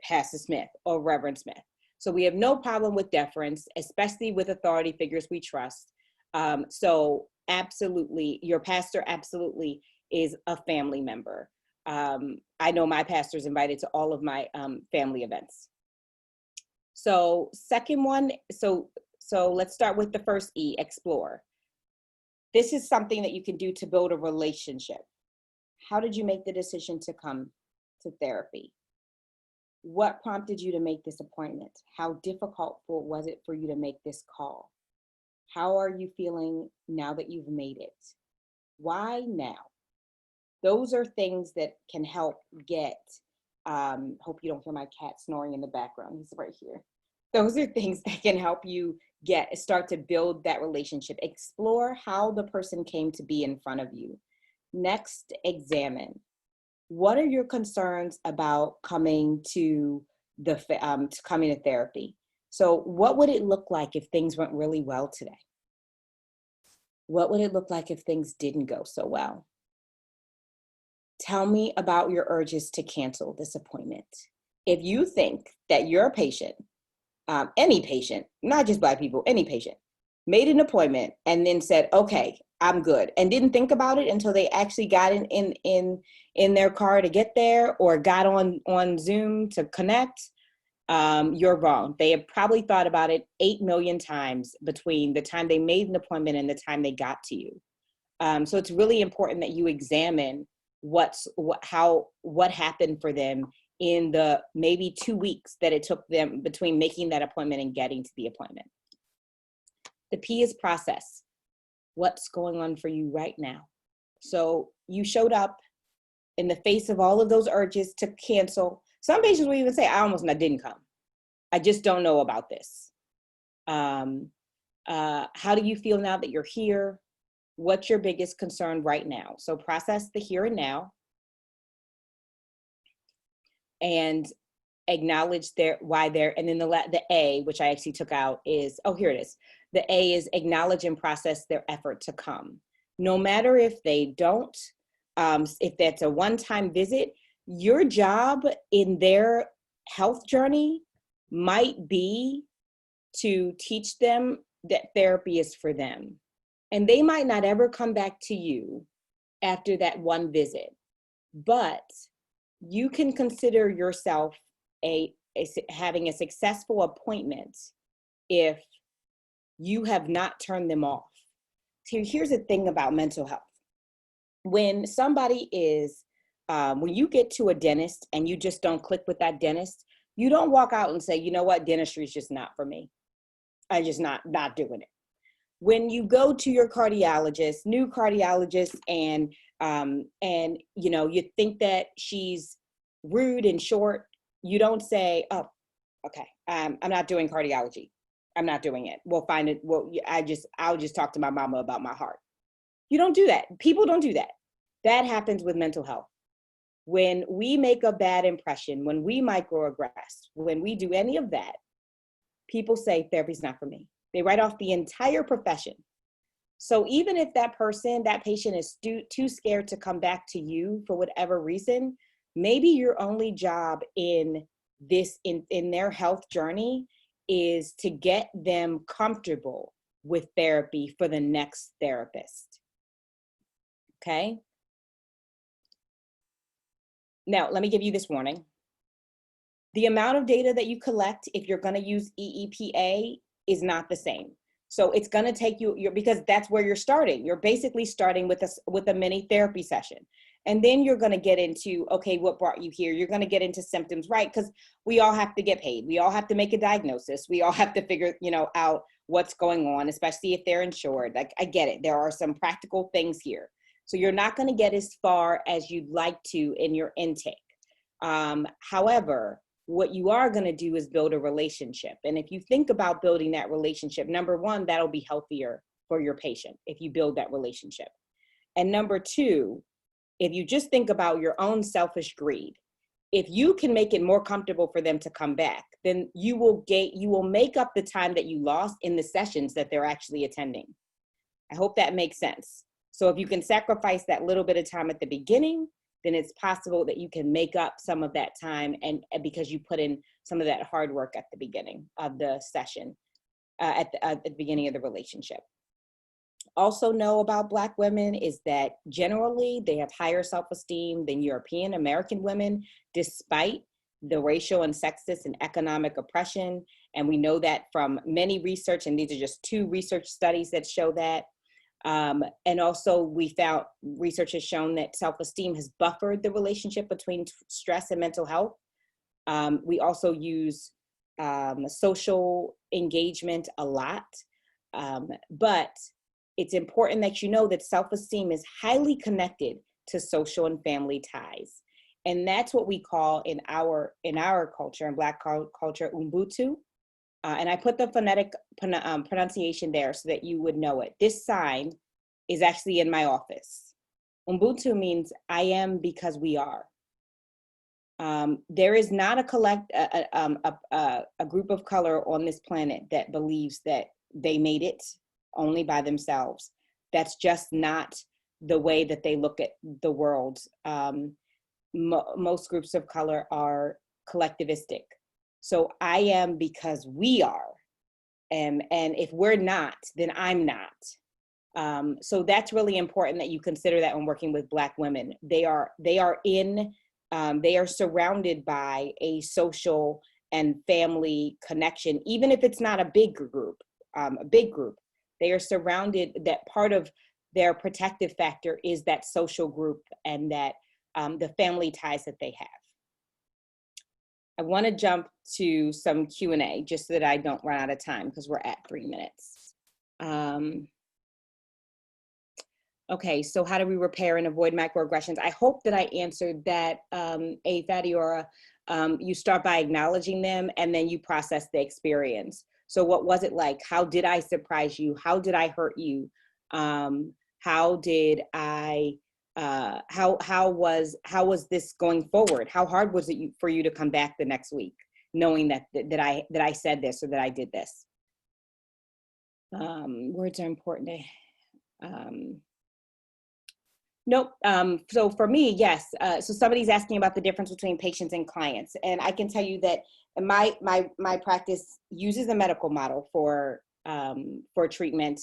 Pastor Smith or Reverend Smith. So we have no problem with deference, especially with authority figures we trust. So absolutely, your pastor absolutely is a family member. I know my pastor's invited to all of my family events. So second one, so let's start with the first E, explore. This is something that you can do to build a relationship. How did you make the decision to come to therapy? What prompted you to make this appointment? How difficult was it for you to make this call? How are you feeling now that you've made it? Why now? Those are things that can help get, hope you don't hear my cat snoring in the background, he's right here. Those are things that can help you start to build that relationship. Explore how the person came to be in front of you. Next, examine. What are your concerns about coming to therapy? So what would it look like if things went really well today? What would it look like if things didn't go so well? Tell me about your urges to cancel this appointment. If you think that your patient, any patient, not just Black people, any patient, made an appointment and then said, okay, I'm good, and didn't think about it until they actually got in their car to get there or got on Zoom to connect, you're wrong. They have probably thought about it 8 million times between the time they made an appointment and the time they got to you. So it's really important that you examine what happened for them in the maybe 2 weeks that it took them between making that appointment and getting to the appointment. The P is process. What's going on for you right now? So you showed up in the face of all of those urges to cancel. Some patients will even say, I didn't come. I just don't know about this. How do you feel now that you're here? What's your biggest concern right now? So process the here and now and acknowledge why they're, and then the A, which I actually took out, is, oh, here it is. The A is acknowledge and process their effort to come. No matter if they don't, if that's a one-time visit, your job in their health journey might be to teach them that therapy is for them. And they might not ever come back to you after that one visit, but you can consider yourself having a successful appointment if you have not turned them off. So here's the thing about mental health. When somebody is, when you get to a dentist and you just don't click with that dentist, you don't walk out and say, you know what, dentistry is just not for me. I'm just not doing it. When you go to your cardiologist, new cardiologist, and you know, you think that she's rude and short, you don't say, oh, okay, I'm not doing cardiology. I'm not doing it. We'll find it. Well, I'll just talk to my mama about my heart. You don't do that. People don't do that. That happens with mental health. When we make a bad impression, when we microaggress, when we do any of that, people say therapy's not for me. They write off the entire profession. So even if that patient is too scared to come back to you for whatever reason, maybe your only job in their health journey is to get them comfortable with therapy for the next therapist. Okay? Now, let me give you this warning. The amount of data that you collect, if you're going to use EEPA, is not the same. So it's going to take you, because that's where you're starting. You're basically starting with a mini therapy session. And then you're going to get into, okay, what brought you here? You're going to get into symptoms, right? Because we all have to get paid. We all have to make a diagnosis. We all have to figure, out what's going on, especially if they're insured. Like, I get it. There are some practical things here. So you're not going to get as far as you'd like to in your intake. However, what you are going to do is build a relationship. And if you think about building that relationship, number one, that'll be healthier for your patient if you build that relationship. And number two, if you just think about your own selfish greed, if you can make it more comfortable for them to come back, then you will make up the time that you lost in the sessions that they're actually attending. I hope that makes sense. So if you can sacrifice that little bit of time at the beginning, then it's possible that you can make up some of that time, and because you put in some of that hard work at the beginning of the session, at the beginning of the relationship. Also know about Black women is that generally they have higher self-esteem than European American women, despite the racial and sexist and economic oppression. And we know that from many research, and these are just 2 research studies that show that. And also we found research has shown that self-esteem has buffered the relationship between stress and mental health. We also use social engagement a lot, but it's important that you know that self-esteem is highly connected to social and family ties. And that's what we call in our culture, in Black culture, Ubuntu. And I put the phonetic pronunciation there so that you would know it. This sign is actually in my office. Ubuntu means I am because we are. There is not a group of color on this planet that believes that they made it only by themselves. That's just not the way that they look at the world. Most groups of color are collectivistic. So I am because we are. And if we're not, then I'm not. So that's really important that you consider that when working with Black women. They are surrounded by a social and family connection, even if it's not a big group. They are surrounded, that part of their protective factor is that social group and that the family ties that they have. I want to jump to some Q&A just so that I don't run out of time because we're at 3 minutes. Okay, so how do we repair and avoid microaggressions? I hope that I answered that, Fadiora. You start by acknowledging them and then you process the experience. So what was it like? How did I surprise you? How did I hurt you? How was this going forward? How hard was it for you to come back the next week, knowing that I said this or that I did this? Words are important. Nope. So for me, yes. So somebody's asking about the difference between patients and clients, and I can tell you that my practice uses a medical model for treatment.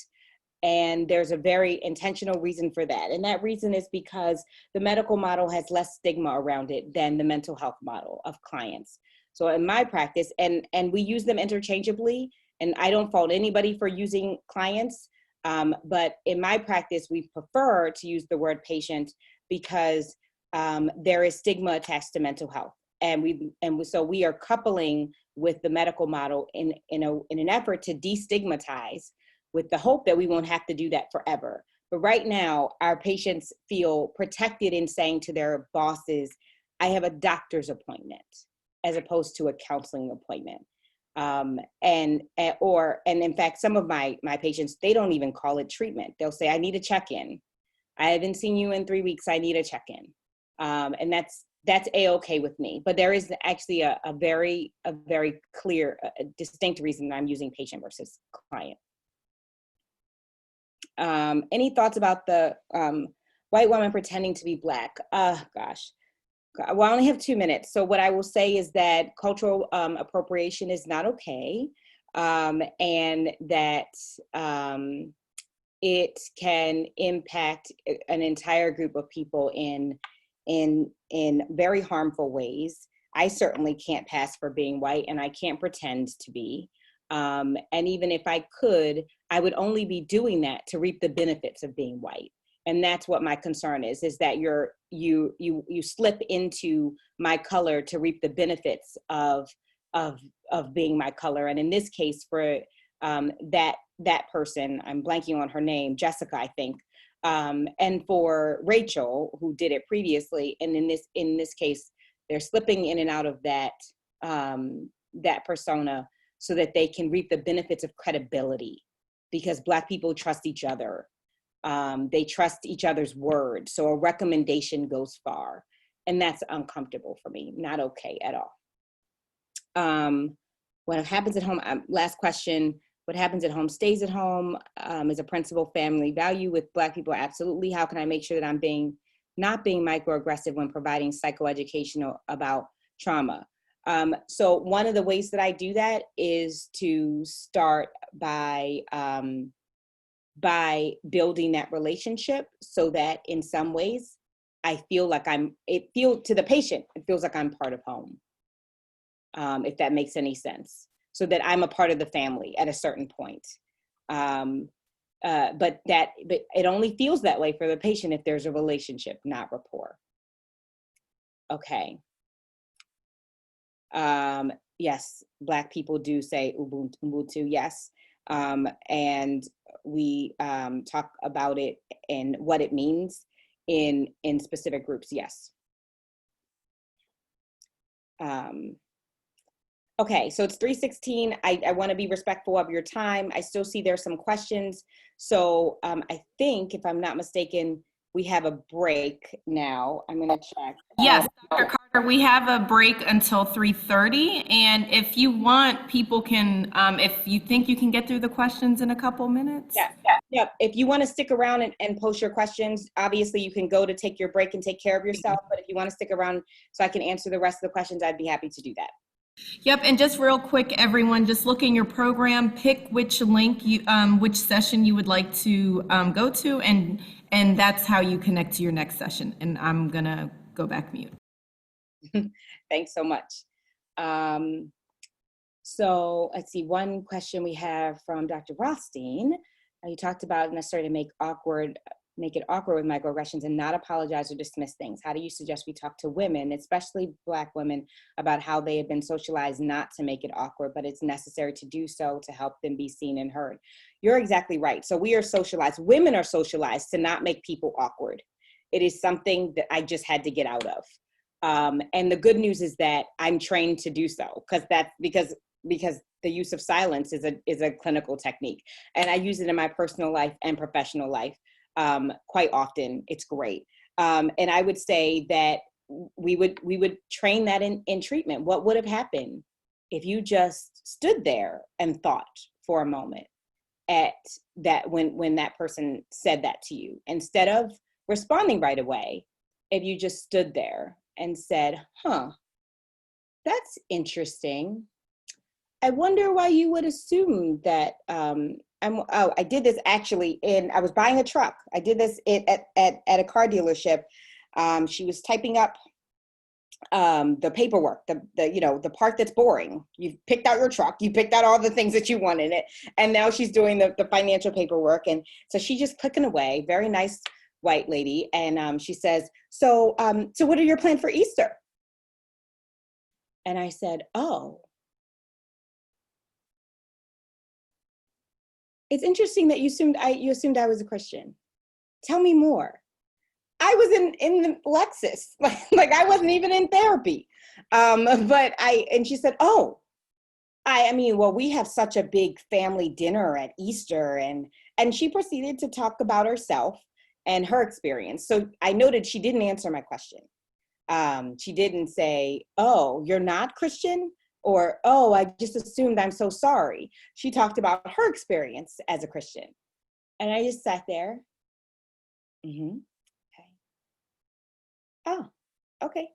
And there's a very intentional reason for that. And that reason is because the medical model has less stigma around it than the mental health model of clients. So in my practice, and we use them interchangeably, and I don't fault anybody for using clients, but in my practice, we prefer to use the word patient because there is stigma attached to mental health. So we are coupling with the medical model in an effort to destigmatize, with the hope that we won't have to do that forever. But right now, our patients feel protected in saying to their bosses, I have a doctor's appointment, as opposed to a counseling appointment. And in fact, some of my patients, they don't even call it treatment. They'll say, I need a check-in. I haven't seen you in 3 weeks, I need a check-in. And that's A-okay with me. But there is actually a very clear, distinct reason that I'm using patient versus client. Any thoughts about the white woman pretending to be Black? Gosh, well, I only have 2 minutes. So what I will say is that cultural appropriation is not okay, and that it can impact an entire group of people in very harmful ways. I certainly can't pass for being white, and I can't pretend to be. And even if I could, I would only be doing that to reap the benefits of being white. And that's what my concern is that you slip into my color to reap the benefits of being my color. And in this case, for that person, I'm blanking on her name, Jessica, I think, and for Rachel, who did it previously, and in this case, they're slipping in and out of that persona so that they can reap the benefits of credibility, because Black people trust each other. They trust each other's word. So a recommendation goes far. And that's uncomfortable for me, not okay at all. What happens at home, last question, what happens at home stays at home. Is a principal family value with Black people? Absolutely. How can I make sure that I'm not being microaggressive when providing psychoeducation about trauma? So one of the ways that I do that is to start by building that relationship, so that in some ways I feel like to the patient, it feels like I'm part of home. If that makes any sense, so that I'm a part of the family at a certain point. But it only feels that way for the patient if there's a relationship, not rapport. Okay. Yes, Black people do say Ubuntu, yes. And we talk about it and what it means in specific groups, yes. Okay, so it's 3:16. I want to be respectful of your time. I still see there's some questions. So I think, if I'm not mistaken, we have a break now. I'm going to check. Yes, Dr. Carter, we have a break until 3:30. And if you want, people can, if you think you can get through the questions in a couple minutes. Yeah. If you want to stick around and post your questions, obviously you can go to take your break and take care of yourself. But if you want to stick around so I can answer the rest of the questions, I'd be happy to do that. Yep, and just real quick, everyone, just look in your program, pick which link which session you would like to go to, and that's how you connect to your next session. And I'm gonna go back mute. Thanks so much. So let's see, one question we have from Dr. Rothstein. You talked about necessary to make it awkward with microaggressions and not apologize or dismiss things. How do you suggest we talk to women, especially Black women, about how they have been socialized not to make it awkward, but it's necessary to do so to help them be seen and heard? You're exactly right. So we are socialized, women are socialized to not make people awkward. It is something that I just had to get out of. And the good news is that I'm trained to do so, because the use of silence is a clinical technique. And I use it in my personal life and professional life. Quite often. It's great. And I would say that we would train that in treatment. What would have happened if you just stood there and thought for a moment at that when that person said that to you, instead of responding right away? If you just stood there and said, that's interesting. I wonder why you would assume that I did this actually I was buying a truck. I did this at a car dealership. She was typing up the paperwork, the part that's boring. You've picked out your truck, you picked out all the things that you want in it, and now she's doing the financial paperwork. And so she's just clicking away, very nice white lady. And she says, so what are your plans for Easter? And I said, oh, it's interesting that you assumed I was a Christian. Tell me more. I was in the Lexus, like I wasn't even in therapy. And she said, oh, I mean, well, we have such a big family dinner at Easter. And she proceeded to talk about herself and her experience. So I noted she didn't answer my question. She didn't say, oh, you're not Christian? Or, oh, I just assumed, I'm so sorry. She talked about her experience as a Christian. And I just sat there. Okay. Oh, okay.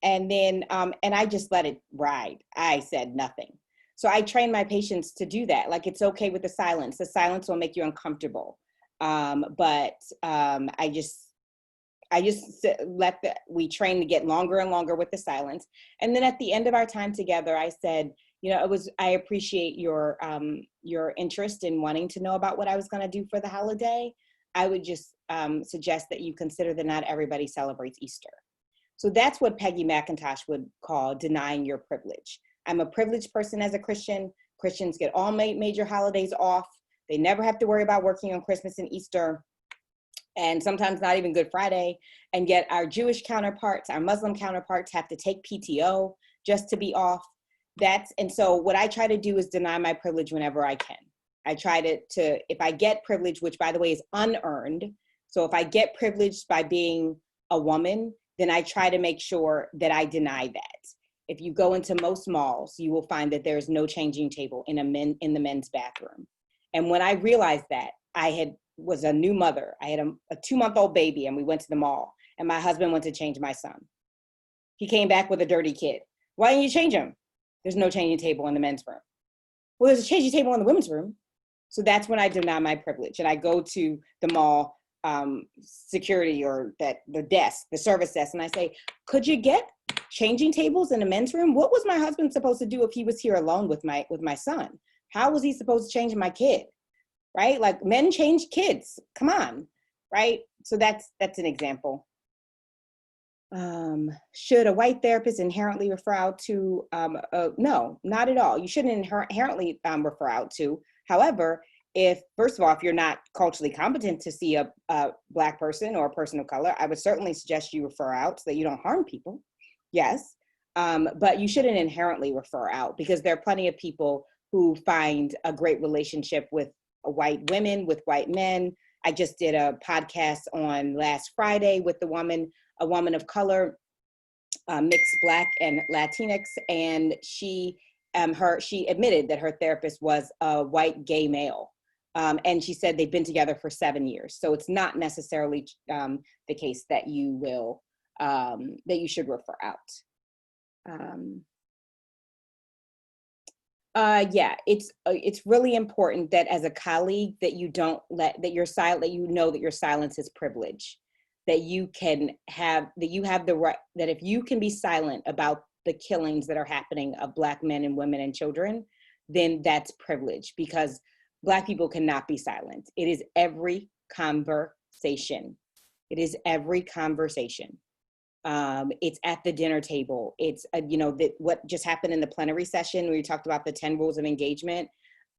And then, and I just let it ride. I said nothing. So I train my patients to do that. Like, it's okay with the silence. The silence will make you uncomfortable. But I just we train to get longer and longer with the silence. And then at the end of our time together, I said, I appreciate your interest in wanting to know about what I was going to do for the holiday. I would just suggest that you consider that not everybody celebrates Easter. So that's what Peggy McIntosh would call denying your privilege. I'm a privileged person as a Christian. Christians get all major holidays off. They never have to worry about working on Christmas and Easter, and sometimes not even Good Friday. And yet our Jewish counterparts, our Muslim counterparts have to take PTO just to be off. And so what I try to do is deny my privilege whenever I can. I try to if I get privilege, which by the way is unearned. So if I get privileged by being a woman, then I try to make sure that I deny that. If you go into most malls, you will find that there's no changing table in the men's bathroom. And when I realized that, was a new mother. I had a 2-month-old baby, and we went to the mall, and my husband went to change my son. He came back with a dirty kid. Why didn't you change him? There's no changing table in the men's room. Well, there's a changing table in the women's room. So that's when I deny my privilege, and I go to the mall security or the desk, the service desk, and I say, could you get changing tables in the men's room? What was my husband supposed to do if he was here alone with my son? How was he supposed to change my kid? Right? Like, men change kids. Come on, right? So that's an example. Should a white therapist inherently refer out to, no, not at all. You shouldn't inherently refer out to. However, first of all, if you're not culturally competent to see a Black person or a person of color, I would certainly suggest you refer out so that you don't harm people. Yes, but you shouldn't inherently refer out, because there are plenty of people who find a great relationship with white women, with white men. I just did a podcast on last Friday with a woman of color, mixed Black and Latinx, and she admitted that her therapist was a white gay male, and she said they've been together for 7 years. So it's not necessarily the case that you should refer out. Yeah, it's really important that as a colleague that you don't that your silence is privilege, that you have the right, that if you can be silent about the killings that are happening of Black men and women and children, then that's privilege, because Black people cannot be silent. It is every conversation. It is every conversation. It's at the dinner table. It's, what just happened in the plenary session where you talked about the 10 rules of engagement.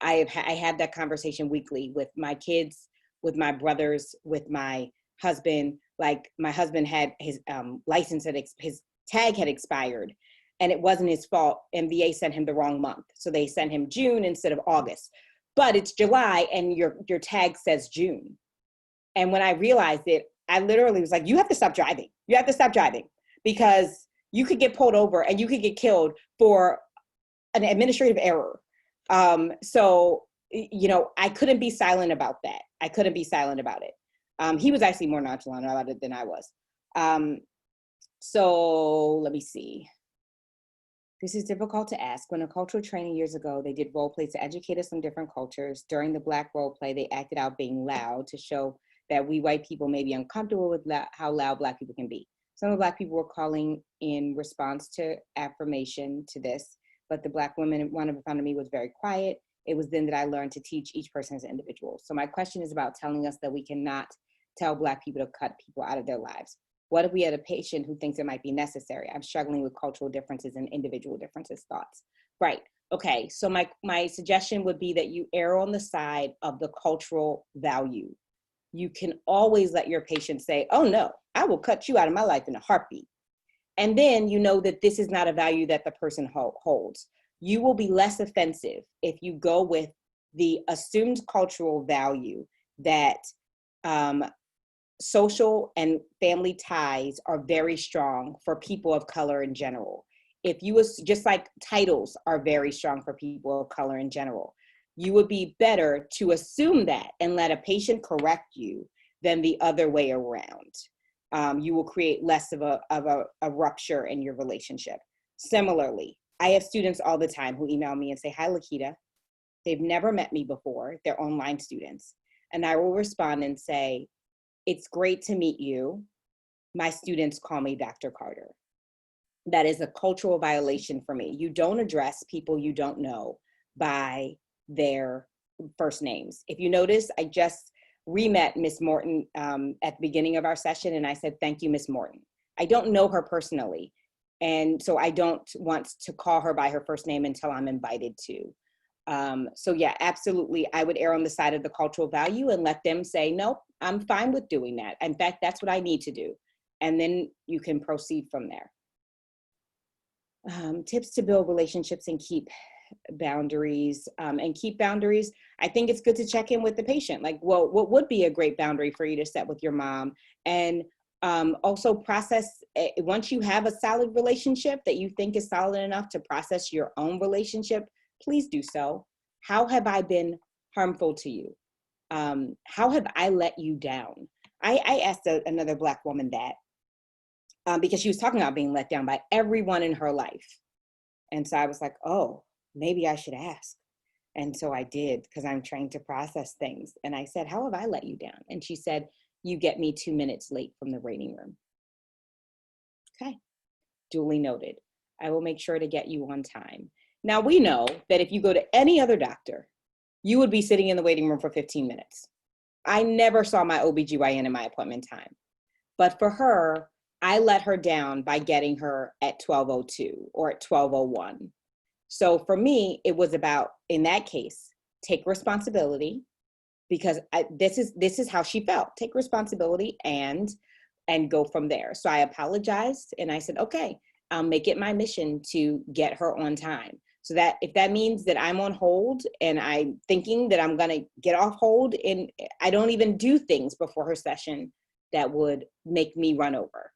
I had that conversation weekly with my kids, with my brothers, with my husband. Like, my husband had his license, his tag had expired, and it wasn't his fault. MVA sent him the wrong month. So they sent him June instead of August. But it's July and your tag says June. And when I realized it, I literally was like, you have to stop driving. You have to stop driving, because you could get pulled over and you could get killed for an administrative error. So, I couldn't be silent about that. I couldn't be silent about it. He was actually more nonchalant about it than I was. So let me see. This is difficult to ask. When a cultural training years ago, they did role plays to educate us on different cultures. During the Black role play, they acted out being loud to show that we white people may be uncomfortable with how loud Black people can be. Some of Black people were calling in response to affirmation to this, but the Black woman in front of me was very quiet. It was then that I learned to teach each person as an individual. So my question is about telling us that we cannot tell Black people to cut people out of their lives. What if we had a patient who thinks it might be necessary? I'm struggling with cultural differences and individual differences, thoughts. Right, okay, so my suggestion would be that you err on the side of the cultural value. You can always let your patient say, oh no, I will cut you out of my life in a heartbeat. And then you know that this is not a value that the person holds. You will be less offensive if you go with the assumed cultural value that social and family ties are very strong for people of color in general. If you, just like titles are very strong for people of color in general, you would be better to assume that and let a patient correct you than the other way around. You will create less of a rupture in your relationship. Similarly, I have students all the time who email me and say, hi, Lakita. They've never met me before. They're online students. And I will respond and say, it's great to meet you. My students call me Dr. Carter. That is a cultural violation for me. You don't address people you don't know by their first names. If you notice, I just re-met Miss Morton at the beginning of our session, and I said, thank you, Miss Morton. I don't know her personally, and so I don't want to call her by her first name until I'm invited to. So yeah, absolutely, I would err on the side of the cultural value and let them say, nope, I'm fine with doing that. In fact, that's what I need to do. And then you can proceed from there. Tips to build relationships and keep boundaries. I think it's good to check in with the patient. Like, well, what would be a great boundary for you to set with your mom? And Also process, once you have a solid relationship that you think is solid enough to process your own relationship, please do so. How have I been harmful to you? How have I let you down? I asked another Black woman that because she was talking about being let down by everyone in her life. And so I was like, oh, maybe I should ask. And so I did, because I'm trained to process things. And I said, how have I let you down? And she said, you get me 2 minutes late from the waiting room. Okay, duly noted. I will make sure to get you on time. Now we know that if you go to any other doctor, you would be sitting in the waiting room for 15 minutes. I never saw my OBGYN in my appointment time. But for her, I let her down by getting her at 12:02 or at 12:01. So for me, it was about, in that case, take responsibility, because this is how she felt. Take responsibility and go from there. So I apologized and I said, okay, I'll make it my mission to get her on time. So that if that means that I'm on hold and I'm thinking that I'm gonna get off hold, and I don't even do things before her session that would make me run over.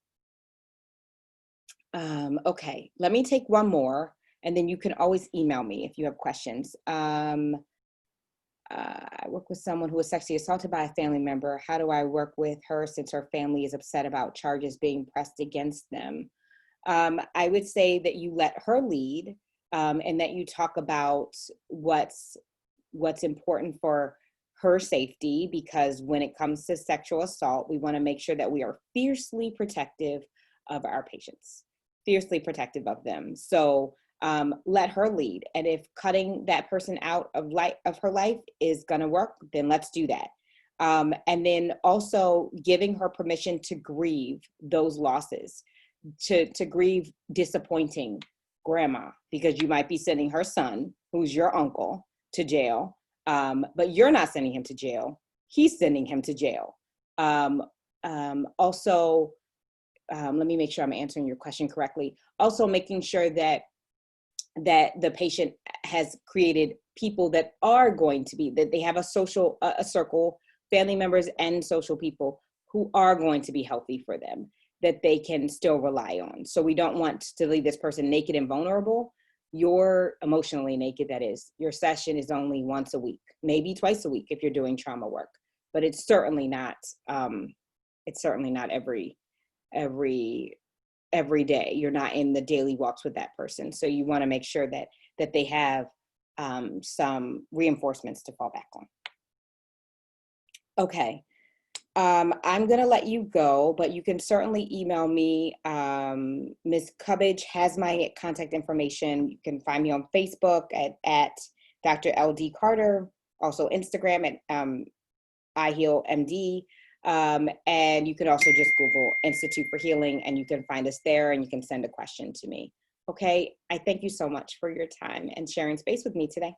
Okay, let me take one more, and then you can always email me if you have questions. I work with someone who was sexually assaulted by a family member. How do I work with her since her family is upset about charges being pressed against them? I would say that you let her lead, and that you talk about what's important for her safety, because when it comes to sexual assault, we want to make sure that we are fiercely protective of our patients, fiercely protective of them. So let her lead. And if cutting that person out of her life is going to work, then let's do that. And then also giving her permission to grieve those losses, to grieve disappointing grandma, because you might be sending her son, who's your uncle, to jail, but you're not sending him to jail. He's sending him to jail. Also, let me make sure I'm answering your question correctly. Also making sure that the patient has created people that are going to be, that they have a social, a circle, family members and social people who are going to be healthy for them, that they can still rely on. So we don't want to leave this person naked and vulnerable. You're emotionally naked, that is. Your session is only once a week, maybe twice a week if you're doing trauma work, but it's certainly not every day. You're not in the daily walks with that person. So you want to make sure that they have some reinforcements to fall back on. Okay. I'm going to let you go, but you can certainly email me. Ms. Cubbage has my contact information. You can find me on Facebook at Dr. LD Carter, also Instagram at iHealMD. And you can also just Google Institute for Healing and you can find us there, and you can send a question to me. Okay, I thank you so much for your time and sharing space with me today.